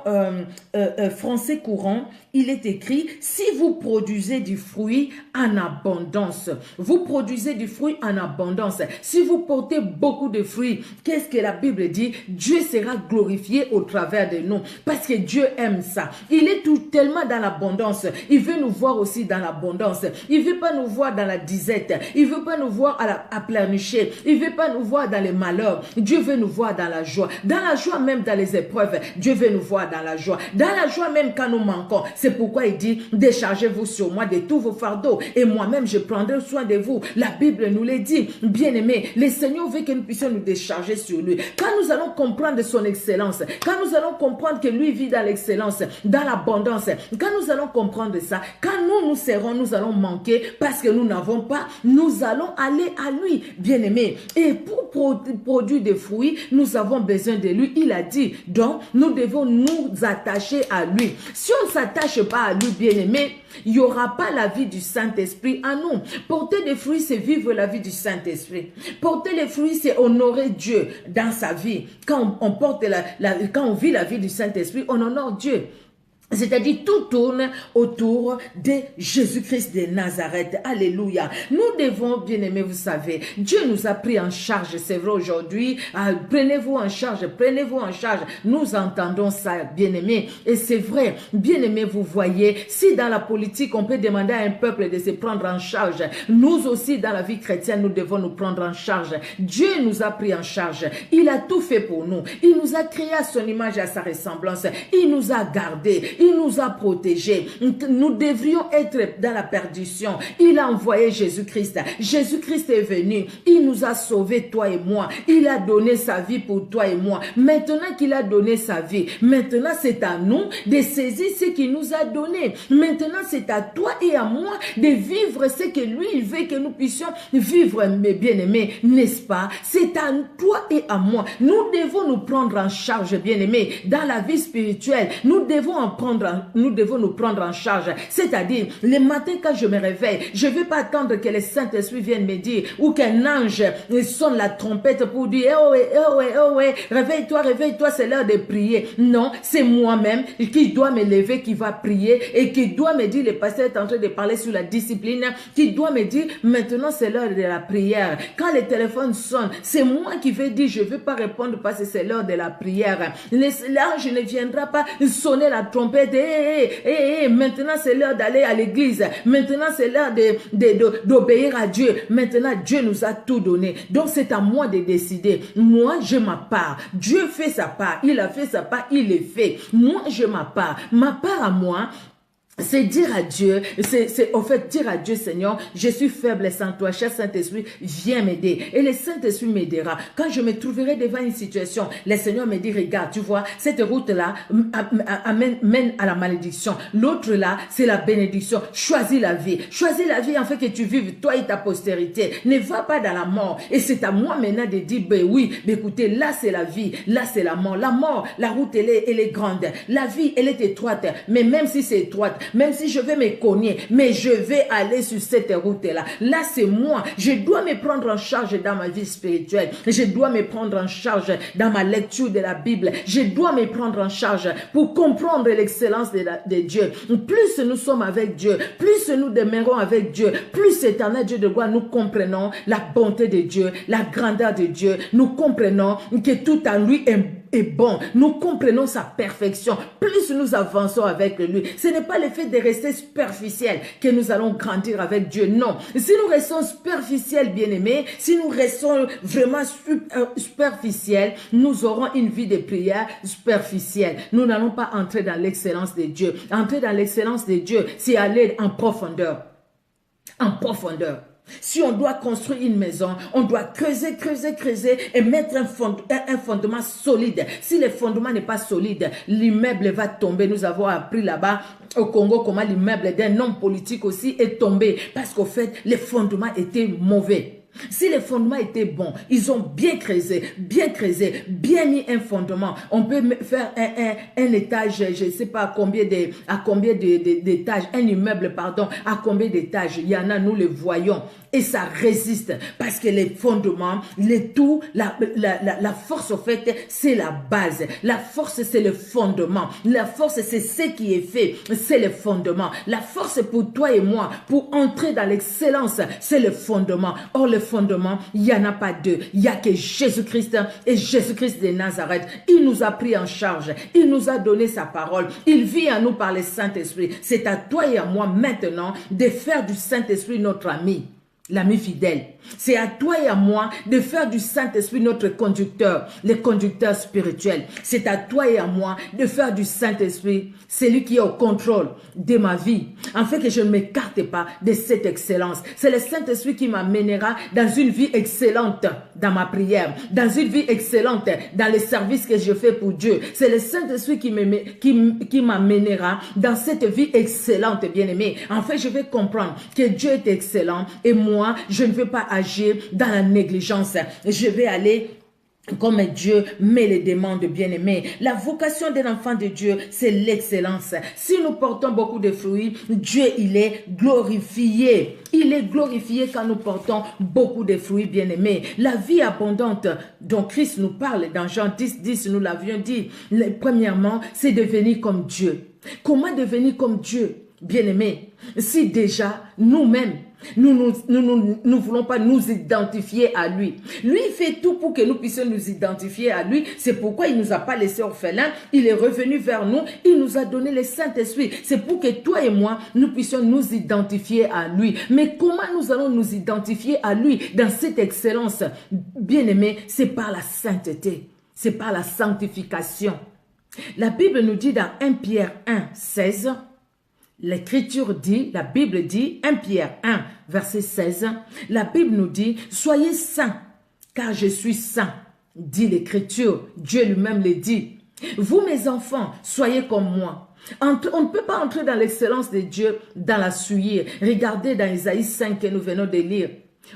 français courant, il est écrit « Si vous produisez du fruit en abondance ». Vous produisez du fruit en abondance. Si vous portez beaucoup de fruits, qu'est-ce que la Bible dit? Dieu sera glorifié au travers de nous. Parce que Dieu aime ça. Il est tellement dans l'abondance. Il veut nous voir aussi dans l'abondance. Il ne veut pas nous voir dans la disette. Il ne veut pas nous voir à pleurnicher. Il ne veut pas nous voir dans les malheurs. Dieu veut nous voir dans la joie. Dans la joie même dans les épreuves. Dieu veut nous voir dans la joie. Dans la joie même quand nous manquons. C'est pourquoi il dit, déchargez-vous sur moi de tous vos fardeaux et moi-même je prendrai soin de vous. La Bible nous le dit. Bien aimé, le Seigneur veut que nous puissions nous décharger sur lui. Quand nous allons comprendre son excellence, quand nous allons comprendre que lui vit dans l'excellence, dans l'abondance, quand nous allons comprendre ça, quand nous serons, nous allons manquer parce que nous n'avons pas, nous allons aller à lui, bien aimé. Et pour produire des fruits, nous avons besoin de lui. Il a dit, donc nous devons nous attacher à lui. Si on ne s'attache pas à lui, bien-aimé, il n'y aura pas la vie du Saint-Esprit en nous. Porter des fruits, c'est vivre la vie du Saint-Esprit. Porter les fruits, c'est honorer Dieu dans sa vie. Quand on porte quand on vit la vie du Saint-Esprit, on honore Dieu. C'est-à-dire, tout tourne autour de Jésus-Christ de Nazareth. Alléluia. Nous devons, bien aimés, vous savez, Dieu nous a pris en charge. C'est vrai aujourd'hui. Prenez-vous en charge. Prenez-vous en charge. Nous entendons ça, bien aimés. Et c'est vrai, bien aimés, vous voyez, si dans la politique, on peut demander à un peuple de se prendre en charge, nous aussi, dans la vie chrétienne, nous devons nous prendre en charge. Dieu nous a pris en charge. Il a tout fait pour nous. Il nous a créé à son image et à sa ressemblance. Il nous a gardés. Il nous a protégés. Nous devrions être dans la perdition. Il a envoyé Jésus-Christ. Jésus-Christ est venu. Il nous a sauvés, toi et moi. Il a donné sa vie pour toi et moi. Maintenant qu'il a donné sa vie, maintenant c'est à nous de saisir ce qu'il nous a donné. Maintenant c'est à toi et à moi de vivre ce que lui il veut que nous puissions vivre, mes bien-aimés, n'est-ce pas? C'est à toi et à moi. Nous devons nous prendre en charge, bien-aimés, dans la vie spirituelle. Nous devons en prendre nous prendre en charge. C'est-à-dire, les matins quand je me réveille, je ne vais pas attendre que le Saint-Esprit vienne me dire ou qu'un ange sonne la trompette pour dire « Oh, réveille-toi, c'est l'heure de prier. » Non, c'est moi-même qui dois me lever, qui va prier et qui doit me dire, le pasteur est en train de parler sur la discipline, qui doit me dire « Maintenant, c'est l'heure de la prière. » Quand le téléphone sonne, c'est moi qui vais dire « Je ne vais pas répondre parce que c'est l'heure de la prière. » L'ange ne viendra pas sonner la trompette. Maintenant, c'est l'heure d'aller à l'église. Maintenant, c'est l'heure d'obéir à Dieu. Maintenant, Dieu nous a tout donné. Donc, c'est à moi de décider. Moi, j'ai ma part. Dieu fait sa part. Il a fait sa part. Il est fait. Moi, j'ai ma part. Ma part à moi, c'est dire à Dieu, c'est au fait dire à Dieu, Seigneur, je suis faible sans toi, cher Saint-Esprit, viens m'aider. Et le Saint-Esprit m'aidera. Quand je me trouverai devant une situation, le Seigneur me dit, regarde, tu vois, cette route-là mène à la malédiction. L'autre là, c'est la bénédiction. Choisis la vie. Choisis la vie en fait que tu vives, toi et ta postérité. Ne va pas dans la mort. Et c'est à moi maintenant de dire, ben oui, mais écoutez, là c'est la vie, là c'est la mort. La mort, la route, elle est grande. La vie, elle est étroite. Mais même si c'est étroite, même si je vais me cogner, mais je vais aller sur cette route-là. Là, c'est moi. Je dois me prendre en charge dans ma vie spirituelle. Je dois me prendre en charge dans ma lecture de la Bible. Je dois me prendre en charge pour comprendre l'excellence de Dieu. Plus nous sommes avec Dieu, plus nous demeurons avec Dieu, plus éternel Dieu de gloire, nous comprenons la bonté de Dieu, la grandeur de Dieu. Nous comprenons que tout en lui est bon. Nous comprenons sa perfection. Plus nous avançons avec lui. Ce n'est pas le fait de rester superficiel que nous allons grandir avec Dieu. Non. Si nous restons superficiels, bien-aimés, si nous restons vraiment superficiels, nous aurons une vie de prière superficielle. Nous n'allons pas entrer dans l'excellence de Dieu. Entrer dans l'excellence de Dieu, c'est aller en profondeur. En profondeur. Si on doit construire une maison, on doit creuser et mettre un fondement solide. Si le fondement n'est pas solide, l'immeuble va tomber. Nous avons appris là-bas au Congo comment l'immeuble d'un homme politique aussi est tombé parce qu'au fait, les fondements étaient mauvais. Si les fondements étaient bons, ils ont bien creusé, bien mis un fondement. On peut faire un étage, je ne sais pas à combien d'étages, un immeuble, pardon, à combien d'étages. Il y en a, nous le voyons. Et ça résiste parce que les fondements, la force au fait, c'est la base. La force, c'est le fondement. La force, c'est ce qui est fait, c'est le fondement. La force pour toi et moi, pour entrer dans l'excellence, c'est le fondement. Or, le fondement, il n'y en a pas deux. Il n'y a que Jésus-Christ et Jésus-Christ de Nazareth. Il nous a pris en charge. Il nous a donné sa parole. Il vit en nous par le Saint-Esprit. C'est à toi et à moi maintenant de faire du Saint-Esprit notre ami. L'ami fidèle, c'est à toi et à moi de faire du Saint-Esprit notre conducteur, le conducteur spirituel. C'est à toi et à moi de faire du Saint-Esprit celui qui est au contrôle de ma vie, afin que je ne m'écarte pas de cette excellence. C'est le Saint-Esprit qui m'amènera dans une vie excellente dans ma prière, dans une vie excellente dans les services que je fais pour Dieu. C'est le Saint-Esprit qui m'amènera dans cette vie excellente, bien-aimé. En fait, je vais comprendre que Dieu est excellent et moi, je ne veux pas agir dans la négligence. Je vais aller comme Dieu me le demande, bien-aimé. La vocation d'un enfant de Dieu, c'est l'excellence. Si nous portons beaucoup de fruits, Dieu, il est glorifié. Il est glorifié quand nous portons beaucoup de fruits, bien-aimés. La vie abondante dont Christ nous parle dans Jean 10, nous l'avions dit. Premièrement, c'est devenir comme Dieu. Comment devenir comme Dieu, bien-aimé? Si déjà, nous-mêmes, nous ne voulons pas nous identifier à lui. Lui, il fait tout pour que nous puissions nous identifier à lui. C'est pourquoi il ne nous a pas laissés orphelins. Il est revenu vers nous. Il nous a donné le Saint-Esprit. C'est pour que toi et moi, nous puissions nous identifier à lui. Mais comment nous allons nous identifier à lui dans cette excellence? Bien-aimé, c'est par la sainteté. C'est par la sanctification. La Bible nous dit dans 1 Pierre 1, 16... L'Écriture dit, la Bible dit, 1 Pierre 1, verset 16, la Bible nous dit, soyez saints, car je suis saint, dit l'Écriture, Dieu lui-même le dit. Vous, mes enfants, soyez comme moi. On ne peut pas entrer dans l'excellence de Dieu dans la souillure. Regardez dans Isaïe 5 que nous venons de lire.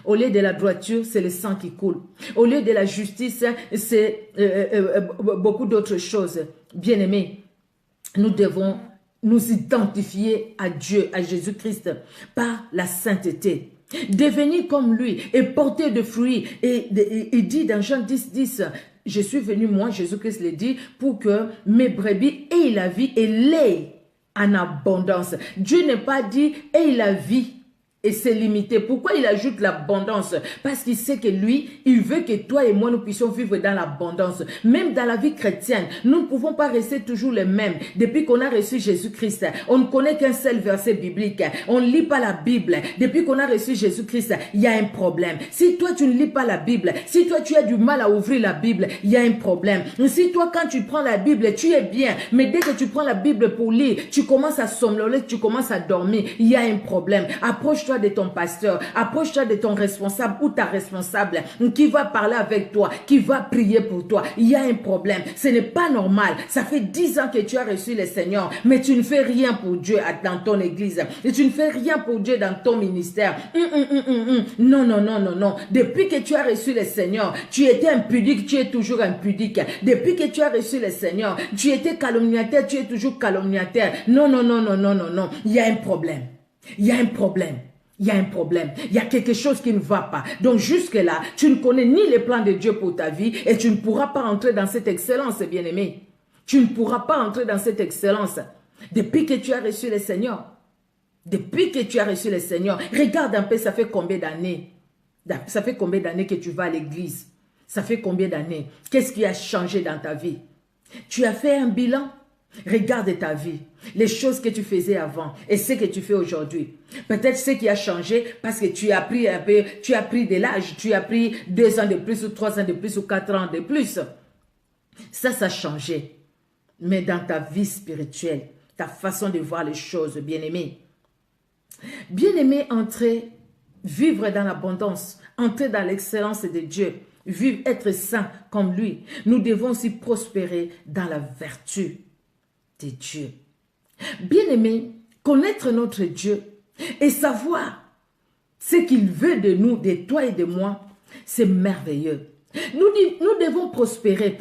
Au lieu de la droiture, c'est le sang qui coule. Au lieu de la justice, c'est beaucoup d'autres choses. Bien-aimés, nous devons nous identifier à Dieu, à Jésus-Christ, par la sainteté. Devenir comme lui et porter de fruits. Et il dit dans Jean 10, 10, je suis venu, moi, Jésus-Christ le dit, pour que mes brebis aient la vie et l'aient en abondance. Dieu n'est pas dit aient la vie et c'est limité. Pourquoi il ajoute l'abondance? Parce qu'il sait que lui, il veut que toi et moi, nous puissions vivre dans l'abondance. Même dans la vie chrétienne, nous ne pouvons pas rester toujours les mêmes. Depuis qu'on a reçu Jésus-Christ, on ne connaît qu'un seul verset biblique. On ne lit pas la Bible. Depuis qu'on a reçu Jésus-Christ, il y a un problème. Si toi, tu ne lis pas la Bible, si toi, tu as du mal à ouvrir la Bible, il y a un problème. Si toi, quand tu prends la Bible, tu es bien. Mais dès que tu prends la Bible pour lire, tu commences à somnoler, tu commences à dormir, il y a un problème. Approche-toi de ton pasteur, approche-toi de ton responsable ou ta responsable qui va parler avec toi, qui va prier pour toi. Il y a un problème. Ce n'est pas normal. Ça fait 10 ans que tu as reçu le Seigneur, mais tu ne fais rien pour Dieu dans ton église. Et tu ne fais rien pour Dieu dans ton ministère. Non, non, non, non, non. Depuis que tu as reçu le Seigneur, tu étais impudique, tu es toujours impudique. Depuis que tu as reçu le Seigneur, tu étais calomniateur, tu es toujours calomniateur. Non, non, non, non, non, non, non. Il y a un problème. Il y a un problème. Il y a un problème, il y a quelque chose qui ne va pas. Donc jusque-là, tu ne connais ni les plans de Dieu pour ta vie et tu ne pourras pas entrer dans cette excellence, bien-aimé. Tu ne pourras pas entrer dans cette excellence. Depuis que tu as reçu le Seigneur, depuis que tu as reçu le Seigneur, regarde un peu, ça fait combien d'années? Ça fait combien d'années que tu vas à l'église? Ça fait combien d'années? Qu'est-ce qui a changé dans ta vie? Tu as fait un bilan? Regarde ta vie, les choses que tu faisais avant et ce que tu fais aujourd'hui. Peut-être ce qui a changé parce que tu as pris un peu, tu as pris de l'âge, tu as pris 2 ans de plus ou 3 ans de plus ou 4 ans de plus. Ça a changé. Mais dans ta vie spirituelle, ta façon de voir les choses, bien-aimé. Bien-aimé, entrer, vivre dans l'abondance, entrer dans l'excellence de Dieu, vivre, être saint comme lui. Nous devons aussi prospérer dans la vertu de Dieu. Bien-aimé, connaître notre Dieu et savoir ce qu'il veut de nous, de toi et de moi, c'est merveilleux. Nous devons prospérer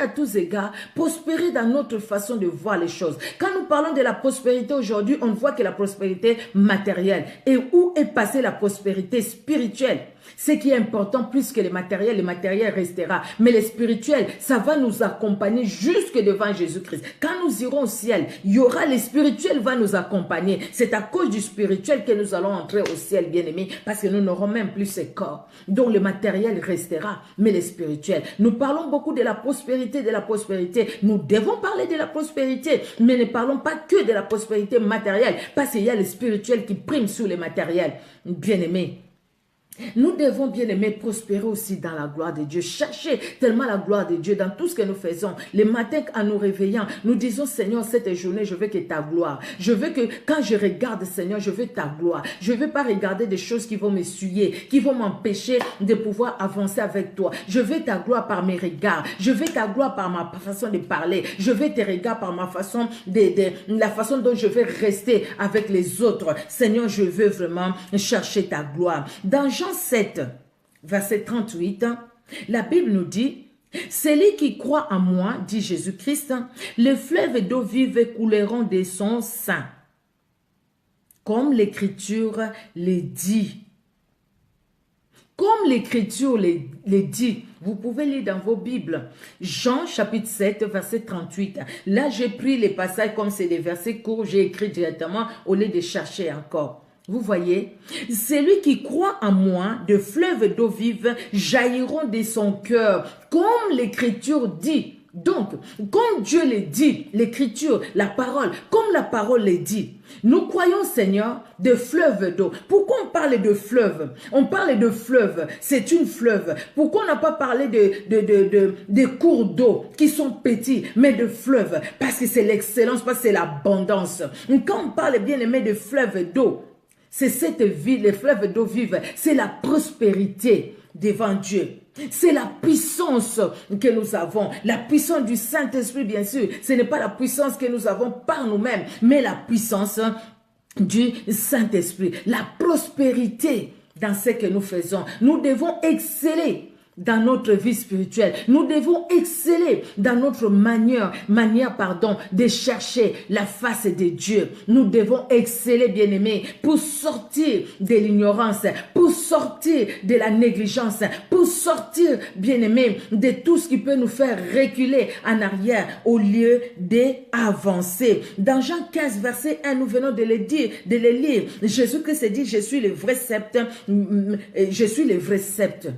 à tous égards, prospérer dans notre façon de voir les choses. Quand nous parlons de la prospérité aujourd'hui, on voit que la prospérité matérielle. Et où est passée la prospérité spirituelle? Ce qui est important plus que le matériel restera. Mais le spirituel, ça va nous accompagner jusque devant Jésus-Christ. Quand nous irons au ciel, il y aura le spirituel va nous accompagner. C'est à cause du spirituel que nous allons entrer au ciel, bien-aimés, parce que nous n'aurons même plus ce corps. Donc le matériel restera, mais le spirituel. Nous parlons beaucoup de la prospérité, Nous devons parler de la prospérité, mais ne parlons pas que de la prospérité matérielle, parce qu'il y a le spirituel qui prime sur le matériel. Bien-aimés, nous devons, bien aimer, prospérer aussi dans la gloire de Dieu. Chercher tellement la gloire de Dieu dans tout ce que nous faisons. Les matins, en nous réveillant, nous disons, Seigneur, cette journée, je veux que ta gloire. Je veux que quand je regarde, Seigneur, je veux ta gloire. Je ne veux pas regarder des choses qui vont m'essuyer, qui vont m'empêcher de pouvoir avancer avec toi. Je veux ta gloire par mes regards. Je veux ta gloire par ma façon de parler. Je veux tes regards par ma façon la façon dont je vais rester avec les autres. Seigneur, je veux vraiment chercher ta gloire. Dans Jean 7, verset 38, la Bible nous dit, « Celui qui croit en moi, dit Jésus-Christ, les fleuves d'eau vive couleront de son sein, comme l'Écriture les dit. » Comme l'Écriture les dit, vous pouvez lire dans vos Bibles. Jean chapitre 7, verset 38. Là, j'ai pris les passages comme c'est des versets courts, j'ai écrit directement au lieu de chercher encore. Vous voyez, celui qui croit en moi, de fleuves d'eau vive jailliront de son cœur, comme l'Écriture dit. Donc, comme Dieu le dit, l'Écriture, la parole, comme la parole le dit, nous croyons, Seigneur, de fleuves d'eau. Pourquoi on parle de fleuve? On parle de fleuve, c'est une fleuve. Pourquoi on n'a pas parlé de cours d'eau qui sont petits, mais de fleuves? Parce que c'est l'excellence, parce que c'est l'abondance. Quand on parle, bien aimé, de fleuves d'eau, c'est cette vie, les fleuves d'eau vive, c'est la prospérité devant Dieu. C'est la puissance que nous avons, la puissance du Saint-Esprit, bien sûr. Ce n'est pas la puissance que nous avons par nous-mêmes, mais la puissance du Saint-Esprit. La prospérité dans ce que nous faisons. Nous devons exceller dans notre vie spirituelle. Nous devons exceller dans notre manière de chercher la face de Dieu. Nous devons exceller, bien-aimés, pour sortir de l'ignorance, pour sortir de la négligence, pour sortir, bien-aimés, de tout ce qui peut nous faire reculer en arrière au lieu d'avancer. Dans Jean 15, verset 1, nous venons de le dire, de le lire. Jésus-Christ dit, je suis le vrai sceptre, je suis le vrai sceptre.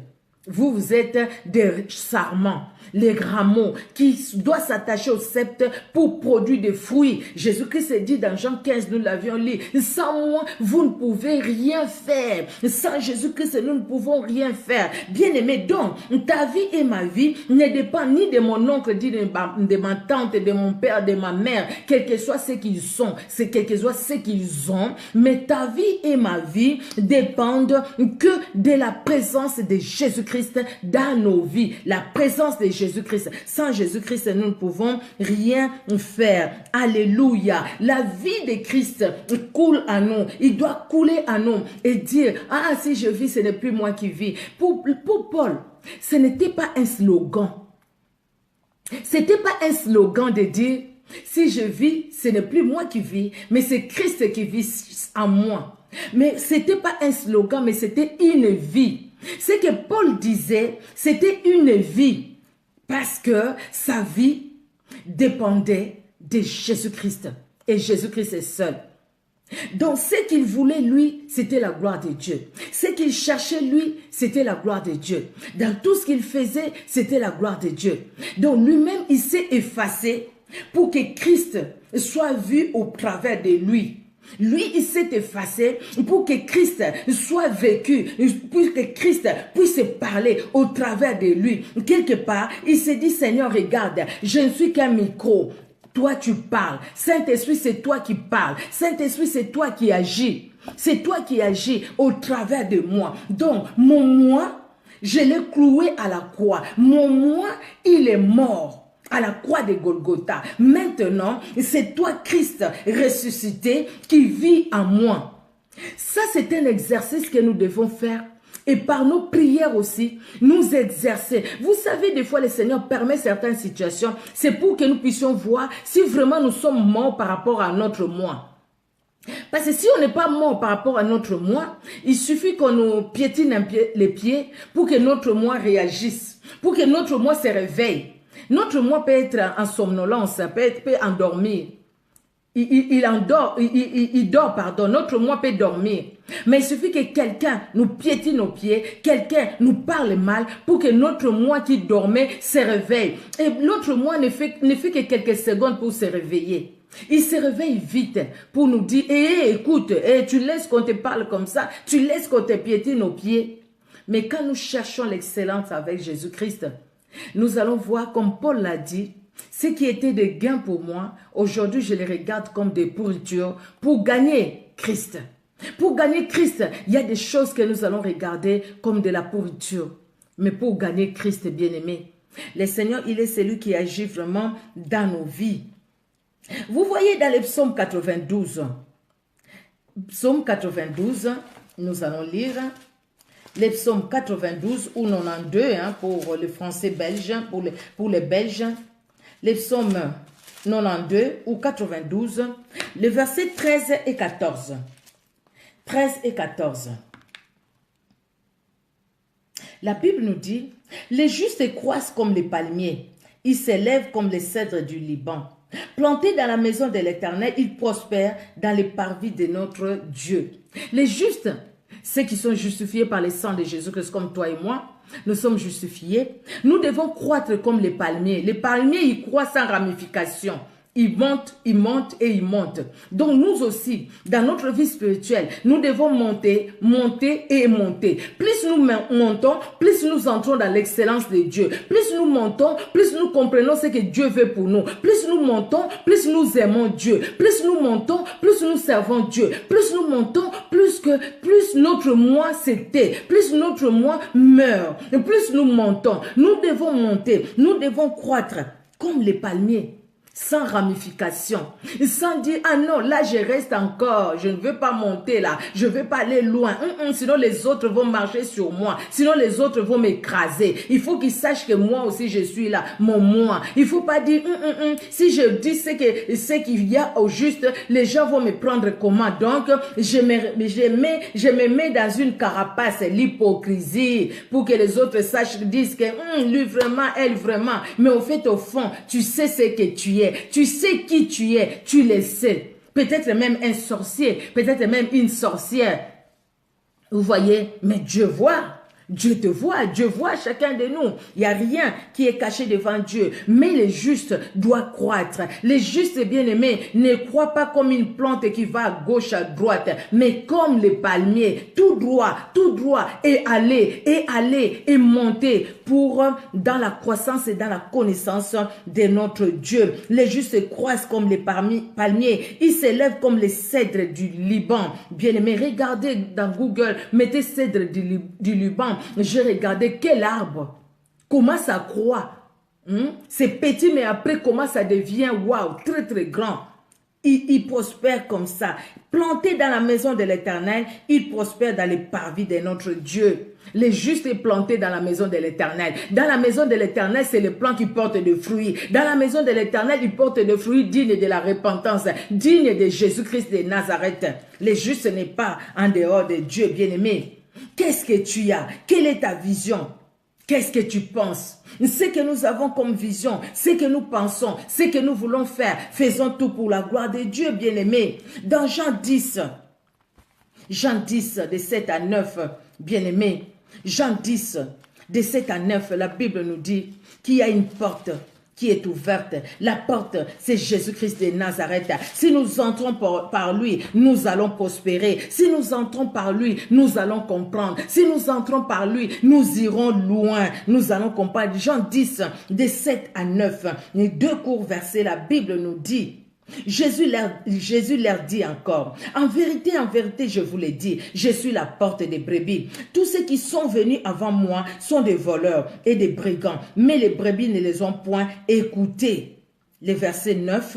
Vous, vous êtes des sarments, les rameaux qui doivent s'attacher au sceptre pour produire des fruits. Jésus-Christ dit dans Jean 15, nous l'avions lu, sans moi, vous ne pouvez rien faire. Sans Jésus-Christ, nous ne pouvons rien faire. Bien-aimé, donc, ta vie et ma vie ne dépendent ni de mon oncle, ni de ma tante, de mon père, de ma mère, quel que soit ce qu'ils sont, quel que soit ce qu'ils ont, mais ta vie et ma vie dépendent que de la présence de Jésus-Christ dans nos vies, la présence de Jésus-Christ. Sans Jésus-Christ, nous ne pouvons rien faire. Alléluia. La vie de Christ coule à nous. Il doit couler à nous et dire, ah, si je vis, ce n'est plus moi qui vis. Pour Paul, ce n'était pas un slogan. C'était pas un slogan de dire, si je vis, ce n'est plus moi qui vis, mais c'est Christ qui vit en moi. Mais c'était pas un slogan, mais c'était une vie. Ce que Paul disait, c'était une vie parce que sa vie dépendait de Jésus-Christ et Jésus-Christ est seul. Donc ce qu'il voulait lui, c'était la gloire de Dieu. Ce qu'il cherchait lui, c'était la gloire de Dieu. Dans tout ce qu'il faisait, c'était la gloire de Dieu. Donc lui-même, il s'est effacé pour que Christ soit vu au travers de lui. Lui, il s'est effacé pour que Christ soit vécu, pour que Christ puisse parler au travers de lui. Quelque part, il s'est dit, Seigneur, regarde, je ne suis qu'un micro. Toi, tu parles. Saint-Esprit, c'est toi qui parles. Saint-Esprit, c'est toi qui agis. C'est toi qui agis au travers de moi. Donc, mon moi, je l'ai cloué à la croix. Mon moi, il est mort à la croix de Golgotha. Maintenant, c'est toi, Christ ressuscité, qui vit en moi. Ça, c'est un exercice que nous devons faire. Et par nos prières aussi, nous exercer. Vous savez, des fois, le Seigneur permet certaines situations. C'est pour que nous puissions voir si vraiment nous sommes morts par rapport à notre moi. Parce que si on n'est pas mort par rapport à notre moi, il suffit qu'on nous piétine les pieds pour que notre moi réagisse, pour que notre moi se réveille. Notre moi peut être en somnolence, peut endormir. Il dort, pardon. Notre moi peut dormir. Mais il suffit que quelqu'un nous piétine nos pieds, quelqu'un nous parle mal pour que notre moi qui dormait se réveille. Et notre moi ne fait que quelques secondes pour se réveiller. Il se réveille vite pour nous dire, écoute, tu laisses qu'on te parle comme ça, tu laisses qu'on te piétine nos pieds. Mais quand nous cherchons l'excellence avec Jésus-Christ, nous allons voir, comme Paul l'a dit, ce qui était des gains pour moi, aujourd'hui je les regarde comme des pourritures pour gagner Christ. Pour gagner Christ, il y a des choses que nous allons regarder comme de la pourriture. Mais pour gagner Christ, bien-aimé, le Seigneur, il est celui qui agit vraiment dans nos vies. Vous voyez dans le psaume 92, psaume 92, nous allons lire les psaumes 92 ou 92 pour les français belges, pour les belges, les psaumes 92 ou 92, les versets 13 et 14. 13 et 14. La Bible nous dit, les justes croissent comme les palmiers, ils s'élèvent comme les cèdres du Liban. Plantés dans la maison de l'Éternel, ils prospèrent dans les parvis de notre Dieu. Les justes, ceux qui sont justifiés par le sang de Jésus-Christ comme toi et moi, nous sommes justifiés. Nous devons croître comme les palmiers. Les palmiers, ils croissent sans ramification. Ils montent et ils montent. Donc nous aussi, dans notre vie spirituelle, nous devons monter et monter. Plus nous montons, plus nous entrons dans l'excellence de Dieu. Plus nous montons, plus nous comprenons ce que Dieu veut pour nous. Plus nous montons, plus nous aimons Dieu. Plus nous montons, plus nous servons Dieu. Plus nous montons, plus notre moi s'éteint. Plus notre moi meurt. Plus nous montons. Nous devons monter. Nous devons croître comme les palmiers. sans ramification, sans dire, ah non, là je reste encore, je ne veux pas monter là, je ne veux pas aller loin, sinon les autres vont marcher sur moi, sinon les autres vont m'écraser. Il faut qu'ils sachent que moi aussi je suis là, mon moi. Il ne faut pas dire, si je dis ce qu'il y a au juste, les gens vont me prendre comment? Donc, je me mets dans une carapace, l'hypocrisie, pour que les autres sachent, disent que lui vraiment, elle vraiment. Mais au fait, au fond, tu sais ce que tu es. Tu sais qui tu es. Tu le sais. Peut-être même un sorcier. Peut-être même une sorcière. Vous voyez? Mais Dieu voit. Dieu te voit, Dieu voit chacun de nous. Il n'y a rien qui est caché devant Dieu. Mais les justes doivent croître. Les justes bien-aimés ne croient pas comme une plante qui va à gauche, à droite, mais comme les palmiers, tout droit, et aller, et monter pour dans la croissance et dans la connaissance de notre Dieu. Les justes croissent comme les palmiers. Ils s'élèvent comme les cèdres du Liban. Bien-aimés, regardez dans Google, mettez cèdres du Liban. J'ai regardé quel arbre, comment ça croît. C'est petit, mais après, comment ça devient, waouh, très très grand. Il prospère comme ça. Planté dans la maison de l'Éternel, il prospère dans les parvis de notre Dieu. Les justes est planté dans la maison de l'Éternel. Dans la maison de l'Éternel, c'est le plant qui porte des fruits. Dans la maison de l'Éternel, il porte des fruits dignes de la repentance, dignes de Jésus-Christ de Nazareth. Les justes n'est pas en dehors de Dieu, bien-aimé. Qu'est-ce que tu as? Quelle est ta vision? Qu'est-ce que tu penses? Ce que nous avons comme vision, ce que nous pensons, ce que nous voulons faire, faisons tout pour la gloire de Dieu, bien-aimé. Dans Jean 10, de 7 à 9, bien-aimé, Jean 10, de 7 à 9, la Bible nous dit qu'il y a une porte qui est ouverte. La porte, c'est Jésus-Christ de Nazareth. Si nous entrons par lui, nous allons prospérer. Si nous entrons par lui, nous allons comprendre. Si nous entrons par lui, nous irons loin. Nous allons comprendre. Jean 10, de 7 à 9, les deux courts versets, la Bible nous dit, Jésus leur dit encore, en vérité, je vous l'ai dit, je suis la porte des brebis. Tous ceux qui sont venus avant moi sont des voleurs et des brigands, mais les brebis ne les ont point écoutés. Le verset 9,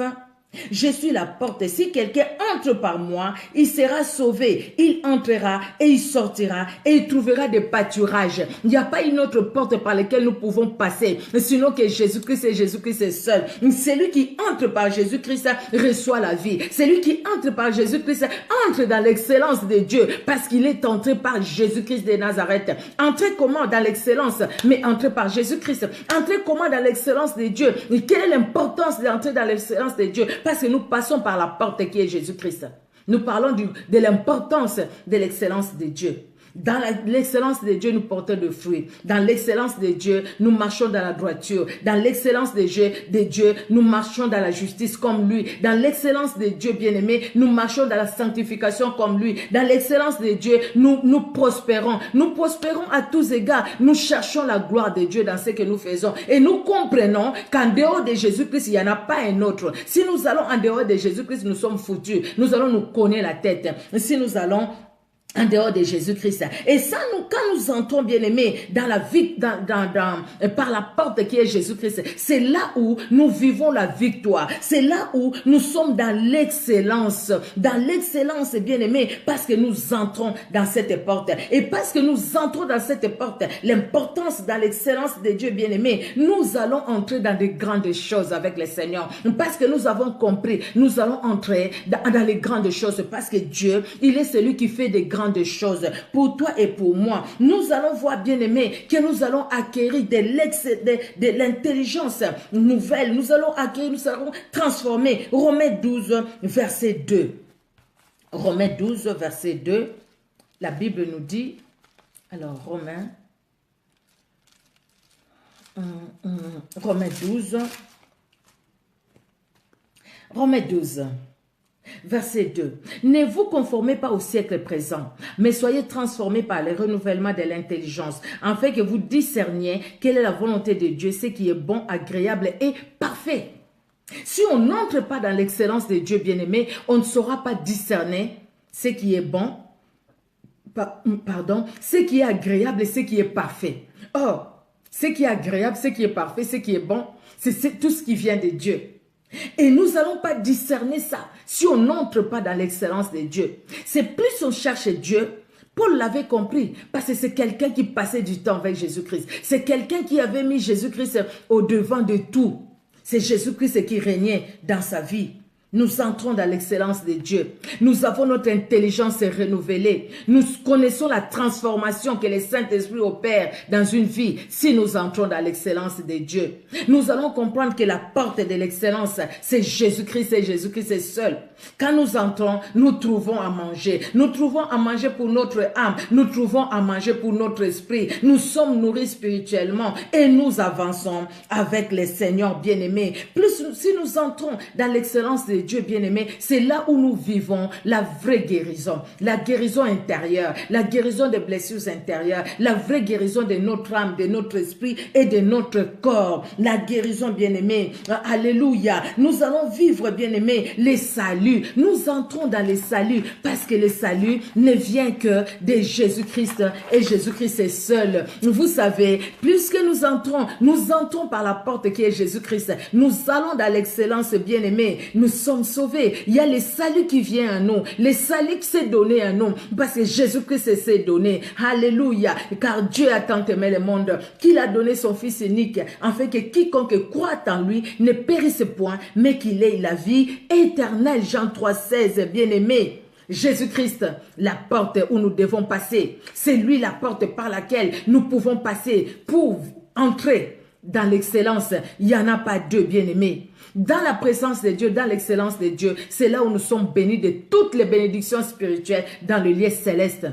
je suis la porte. Si quelqu'un entre par moi, il sera sauvé. Il entrera et il sortira et il trouvera des pâturages. Il n'y a pas une autre porte par laquelle nous pouvons passer, sinon que Jésus-Christ et Jésus-Christ est seul. Celui qui entre par Jésus-Christ reçoit la vie. Celui qui entre par Jésus-Christ entre dans l'excellence de Dieu parce qu'il est entré par Jésus-Christ de Nazareth. Entrer comment dans l'excellence? Mais entrer par Jésus-Christ. Entrer comment dans l'excellence de Dieu? Et quelle est l'importance d'entrer dans l'excellence de Dieu? Parce que nous passons par la porte qui est Jésus-Christ. Nous parlons de l'importance de l'excellence de Dieu. Dans l'excellence de Dieu, nous portons de fruits. Dans l'excellence de Dieu, nous marchons dans la droiture. Dans l'excellence de Dieu, nous marchons dans la justice comme lui. Dans l'excellence de Dieu, bien-aimé, nous marchons dans la sanctification comme lui. Dans l'excellence de Dieu, nous prospérons. Nous prospérons à tous égards. Nous cherchons la gloire de Dieu dans ce que nous faisons. Et nous comprenons qu'en dehors de Jésus-Christ, il n'y en a pas un autre. Si nous allons en dehors de Jésus-Christ, nous sommes foutus. Nous allons nous cogner la tête. Si nous allons en dehors de Jésus-Christ. Et ça, quand nous entrons, bien-aimés, dans la vie, par la porte qui est Jésus-Christ, c'est là où nous vivons la victoire. C'est là où nous sommes dans l'excellence. Dans l'excellence, bien-aimés, parce que nous entrons dans cette porte. Et parce que nous entrons dans cette porte, l'importance dans l'excellence de Dieu, bien-aimés, nous allons entrer dans de grandes choses avec le Seigneur. Parce que nous avons compris, nous allons entrer dans les grandes choses. Parce que Dieu, il est celui qui fait des grandes choses pour toi et pour moi. Nous allons voir, bien-aimés, que nous allons acquérir de l'intelligence nouvelle. Nous allons acquérir, nous allons transformer. Romains 12, verset 2. Romains 12, verset 2. La Bible nous dit, alors Romains 12. Verset 2. Ne vous conformez pas au siècle présent, mais soyez transformés par le renouvellement de l'intelligence, afin que vous discerniez quelle est la volonté de Dieu, ce qui est bon, agréable et parfait. Si on n'entre pas dans l'excellence de Dieu, bien-aimé, on ne saura pas discerner ce qui est bon, ce qui est agréable et ce qui est parfait. Or, ce qui est agréable, ce qui est parfait, ce qui est bon, c'est tout ce qui vient de Dieu. Et nous n'allons pas discerner ça si on n'entre pas dans l'excellence de Dieu. C'est plus on cherche Dieu. Paul l'avait compris parce que c'est quelqu'un qui passait du temps avec Jésus-Christ. C'est quelqu'un qui avait mis Jésus-Christ au devant de tout. C'est Jésus-Christ qui régnait dans sa vie. Nous entrons dans l'excellence de Dieu. Nous avons notre intelligence renouvelée. Nous connaissons la transformation que le Saint-Esprit opère dans une vie si nous entrons dans l'excellence de Dieu. Nous allons comprendre que la porte de l'excellence, c'est Jésus-Christ et Jésus-Christ est seul. Quand nous entrons, nous trouvons à manger. Nous trouvons à manger pour notre âme. Nous trouvons à manger pour notre esprit. Nous sommes nourris spirituellement et nous avançons avec le Seigneur bien-aimé. Plus si nous entrons dans l'excellence de Dieu bien-aimé, c'est là où nous vivons la vraie guérison, la guérison intérieure, la guérison des blessures intérieures, la vraie guérison de notre âme, de notre esprit et de notre corps, la guérison bien-aimé. Alléluia. Nous allons vivre bien-aimé les saluts. Nous entrons dans les saluts parce que le salut ne vient que de Jésus-Christ et Jésus-Christ est seul. Vous savez, puisque nous entrons par la porte qui est Jésus-Christ. Nous allons dans l'excellence bien-aimé. Nous sommes sauvés. Il y a le salut qui vient à nous. Le salut qui s'est donné à nous parce que Jésus-Christ s'est donné. Alléluia. Car Dieu a tant aimé le monde qu'il a donné son Fils unique afin que quiconque croit en lui ne périsse point mais qu'il ait la vie éternelle. Jean 3,16, bien-aimé. Jésus-Christ, la porte où nous devons passer. C'est lui la porte par laquelle nous pouvons passer pour entrer dans l'excellence. Il n'y en a pas deux, bien-aimés. Dans la présence de Dieu, dans l'excellence de Dieu, c'est là où nous sommes bénis de toutes les bénédictions spirituelles dans le lieu céleste.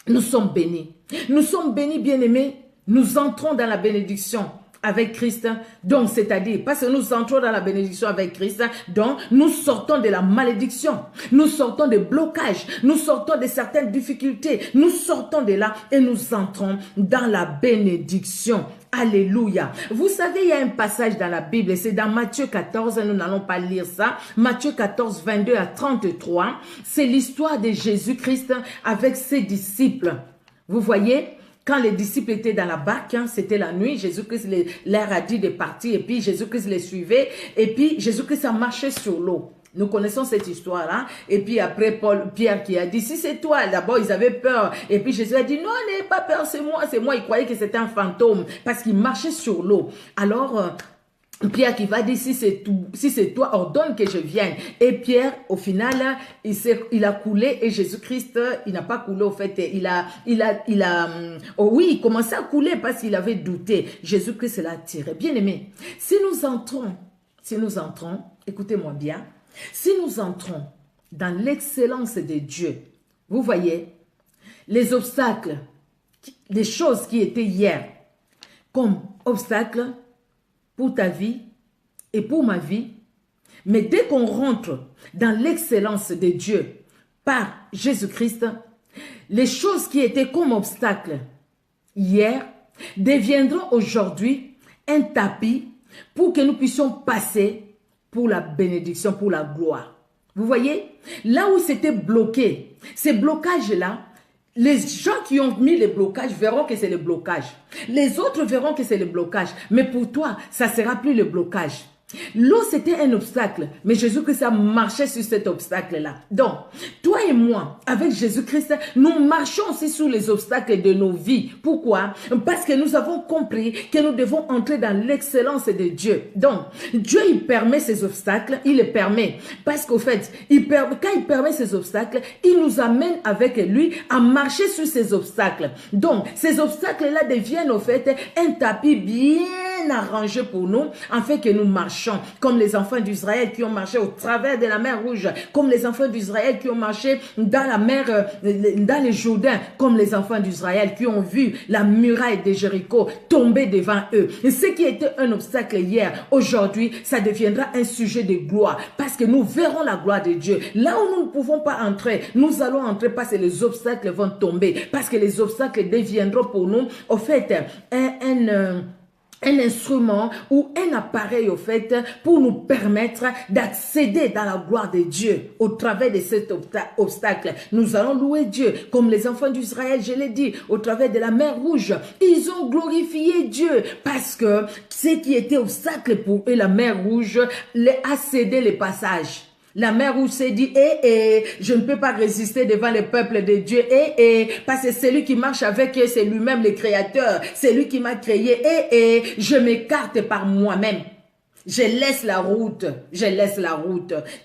Nous sommes bénis. Nous sommes bénis, bien-aimés. Nous entrons dans la bénédiction avec Christ, donc c'est-à-dire, parce que nous entrons dans la bénédiction avec Christ, donc nous sortons de la malédiction, nous sortons des blocages, nous sortons de certaines difficultés, nous sortons de là et nous entrons dans la bénédiction. Alléluia. Vous savez, il y a un passage dans la Bible, c'est dans Matthieu 14, nous n'allons pas lire ça, Matthieu 14, 22 à 33, c'est l'histoire de Jésus-Christ avec ses disciples. Vous voyez? Quand les disciples étaient dans la barque, c'était la nuit, Jésus-Christ leur a dit de partir et puis Jésus-Christ les suivait et puis Jésus-Christ a marché sur l'eau. Nous connaissons cette histoire-là. Et puis après, Pierre qui a dit, si c'est toi, d'abord ils avaient peur. Et puis Jésus a dit, non, n'ayez pas peur, c'est moi. C'est moi, ils croyaient que c'était un fantôme parce qu'il marchait sur l'eau. Alors, Pierre qui va dire, si c'est toi, ordonne que je vienne. Et Pierre, au final, il a coulé et Jésus-Christ, il n'a pas coulé au fait. Il commençait à couler parce qu'il avait douté. Jésus-Christ l'a tiré. Bien aimé, si nous entrons, écoutez-moi bien, si nous entrons dans l'excellence de Dieu, vous voyez, les obstacles, les choses qui étaient hier comme obstacles pour ta vie et pour ma vie, mais dès qu'on rentre dans l'excellence de Dieu par Jésus-Christ, les choses qui étaient comme obstacles hier deviendront aujourd'hui un tapis pour que nous puissions passer pour la bénédiction, pour la gloire. Vous voyez, là où c'était bloqué, ces blocages-là, les gens qui ont mis les blocages verront que c'est le blocage. Les autres verront que c'est le blocage. Mais pour toi, ça ne sera plus le blocage. L'eau, c'était un obstacle, mais Jésus-Christ a marché sur cet obstacle-là. Donc, toi et moi, avec Jésus-Christ, nous marchons aussi sur les obstacles de nos vies. Pourquoi? Parce que nous avons compris que nous devons entrer dans l'excellence de Dieu. Donc, Dieu, il permet ces obstacles, il les permet. Parce qu'au fait, quand il permet ces obstacles, il nous amène avec lui à marcher sur ces obstacles. Donc, ces obstacles-là deviennent au fait un tapis bien arrangé pour nous, afin que nous marchions comme les enfants d'Israël qui ont marché au travers de la mer Rouge, comme les enfants d'Israël qui ont marché dans la mer, dans le Jourdain, comme les enfants d'Israël qui ont vu la muraille de Jéricho tomber devant eux. Et ce qui était un obstacle hier, aujourd'hui, ça deviendra un sujet de gloire, parce que nous verrons la gloire de Dieu. Là où nous ne pouvons pas entrer, nous allons entrer parce que les obstacles vont tomber, parce que les obstacles deviendront pour nous, au fait, un instrument ou un appareil au fait pour nous permettre d'accéder dans la gloire de Dieu au travers de cet obstacle. Nous allons louer Dieu comme les enfants d'Israël, je l'ai dit, au travers de la mer Rouge. Ils ont glorifié Dieu parce que ce qui était obstacle pour eux, la mer Rouge, a cédé le passage. La mer Rouge s'est dit, je ne peux pas résister devant le peuple de Dieu, parce que c'est lui qui marche avec eux, c'est lui-même le créateur, c'est lui qui m'a créé, je m'écarte par moi-même. Je laisse la route,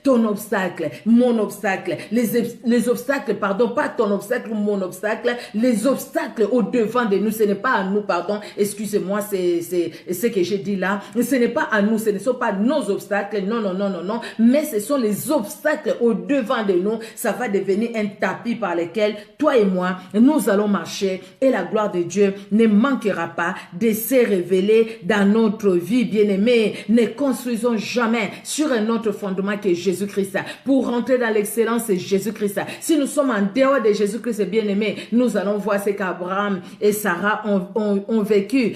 ton obstacle, mon obstacle, les obstacles, pardon, pas ton obstacle ou mon obstacle, les obstacles au devant de nous, ce n'est pas à nous, pardon, excusez-moi, c'est ce que j'ai dit là, ce n'est pas à nous, ce ne sont pas nos obstacles, non, mais ce sont les obstacles au devant de nous, ça va devenir un tapis par lequel toi et moi, nous allons marcher et la gloire de Dieu ne manquera pas de se révéler dans notre vie, bien-aimés. Ne construisons jamais sur un autre fondement que Jésus-Christ. Pour rentrer dans l'excellence, c'est Jésus-Christ. Si nous sommes en dehors de Jésus-Christ, bien-aimés, nous allons voir ce qu'Abraham et Sarah ont vécu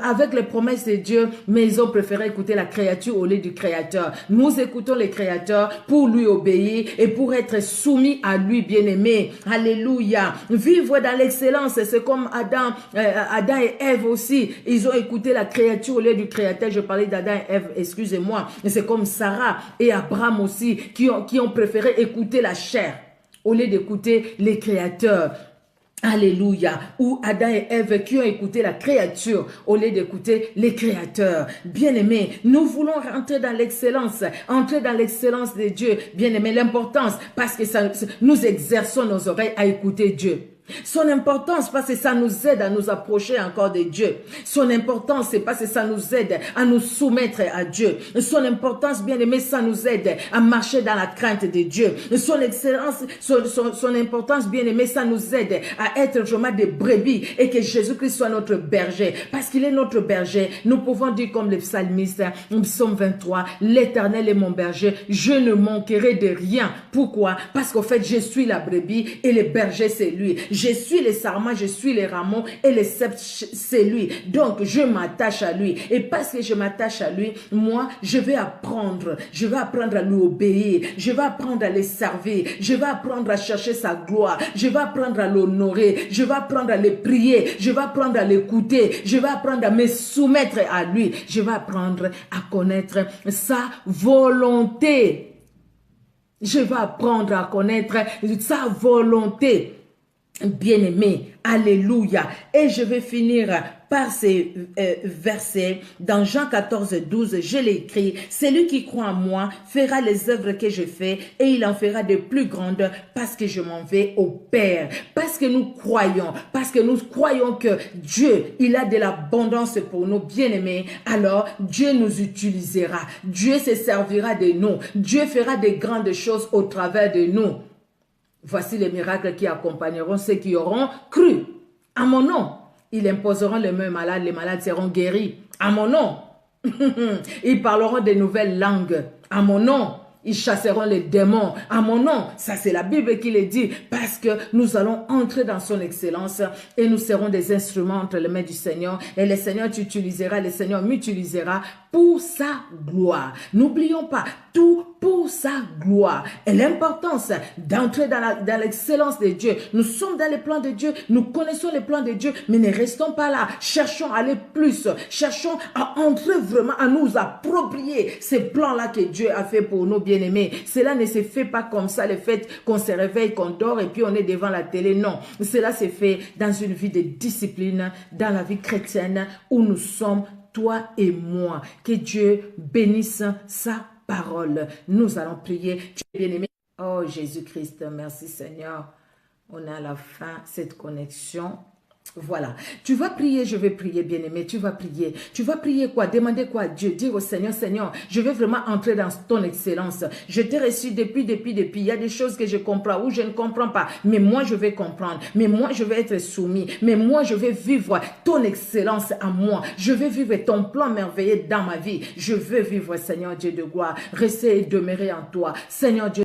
avec les promesses de Dieu, mais ils ont préféré écouter la créature au lieu du Créateur. Nous écoutons le Créateur pour lui obéir et pour être soumis à lui, bien-aimés. Alléluia. Vivre dans l'excellence, c'est comme Adam et Ève aussi. Ils ont écouté la créature au lieu du Créateur. Je parlais d'Adam et Ève, excusez-moi. C'est comme Sarah et Abraham aussi qui ont préféré écouter la chair au lieu d'écouter les créateurs. Alléluia. Ou Adam et Ève qui ont écouté la créature au lieu d'écouter les créateurs. Bien-aimés, nous voulons rentrer dans l'excellence, entrer dans l'excellence de Dieu. Bien-aimés, l'importance, parce que nous exerçons nos oreilles à écouter Dieu. Son importance, parce que ça nous aide à nous approcher encore de Dieu. Son importance, c'est parce que ça nous aide à nous soumettre à Dieu. Son importance, bien aimé, ça nous aide à marcher dans la crainte de Dieu. Son excellence, son importance, bien aimé, ça nous aide à être vraiment des brebis et que Jésus-Christ soit notre berger. Parce qu'il est notre berger, nous pouvons dire comme le psalmiste, psaume 23, l'Éternel est mon berger, je ne manquerai de rien. Pourquoi? Parce qu'en fait, je suis la brebis et le berger, c'est lui. Je suis les sarments, je suis les rameaux et les cèpes, c'est lui. Donc, je m'attache à lui. Et parce que je m'attache à lui, moi, je vais apprendre à lui obéir. Je vais apprendre à le servir. Je vais apprendre à chercher sa gloire. Je vais apprendre à l'honorer. Je vais apprendre à le prier. Je vais apprendre à l'écouter. Je vais apprendre à me soumettre à lui. Je vais apprendre à connaître sa volonté. Je vais apprendre à connaître sa volonté. Bien-aimé, alléluia. Et je vais finir par ces versets dans Jean 14, 12, je l'ai écrit, celui qui croit en moi fera les œuvres que je fais et il en fera de plus grandes parce que je m'en vais au Père. Parce que nous croyons que Dieu, il a de l'abondance pour nous, bien-aimés, alors Dieu nous utilisera, Dieu se servira de nous, Dieu fera de grandes choses au travers de nous. Voici les miracles qui accompagneront ceux qui auront cru. À mon nom, ils imposeront les mains malades, les malades seront guéris. À mon nom, ils parleront de nouvelles langues. À mon nom, ils chasseront les démons. À mon nom, ça c'est la Bible qui le dit, parce que nous allons entrer dans son excellence et nous serons des instruments entre les mains du Seigneur. Et le Seigneur t'utilisera, le Seigneur m'utilisera pour sa gloire. N'oublions pas, tout pour sa gloire. Et l'importance d'entrer dans l'excellence de Dieu. Nous sommes dans les plans de Dieu, nous connaissons les plans de Dieu, mais ne restons pas là. Cherchons à aller plus. Cherchons à entrer vraiment, à nous approprier ces plans-là que Dieu a fait pour nous, bien-aimés. Cela ne se fait pas comme ça, le fait qu'on se réveille, qu'on dort et puis on est devant la télé. Non, cela se fait dans une vie de discipline, dans la vie chrétienne où nous sommes, toi et moi. Que Dieu bénisse sa parole. Nous allons prier. Tu es bien-aimé. Oh Jésus-Christ, merci Seigneur. On a à la fin cette connexion. Voilà. Tu vas prier, je vais prier, bien-aimé. Tu vas prier. Tu vas prier quoi? Demander quoi à Dieu? Dire au Seigneur, Seigneur, je veux vraiment entrer dans ton excellence. Je t'ai reçu depuis. Il y a des choses que je comprends ou je ne comprends pas. Mais moi, je vais comprendre. Mais moi, je vais être soumis. Mais moi, je vais vivre ton excellence à moi. Je vais vivre ton plan merveilleux dans ma vie. Je veux vivre, Seigneur Dieu de gloire. Rester et demeurer en toi. Seigneur Dieu.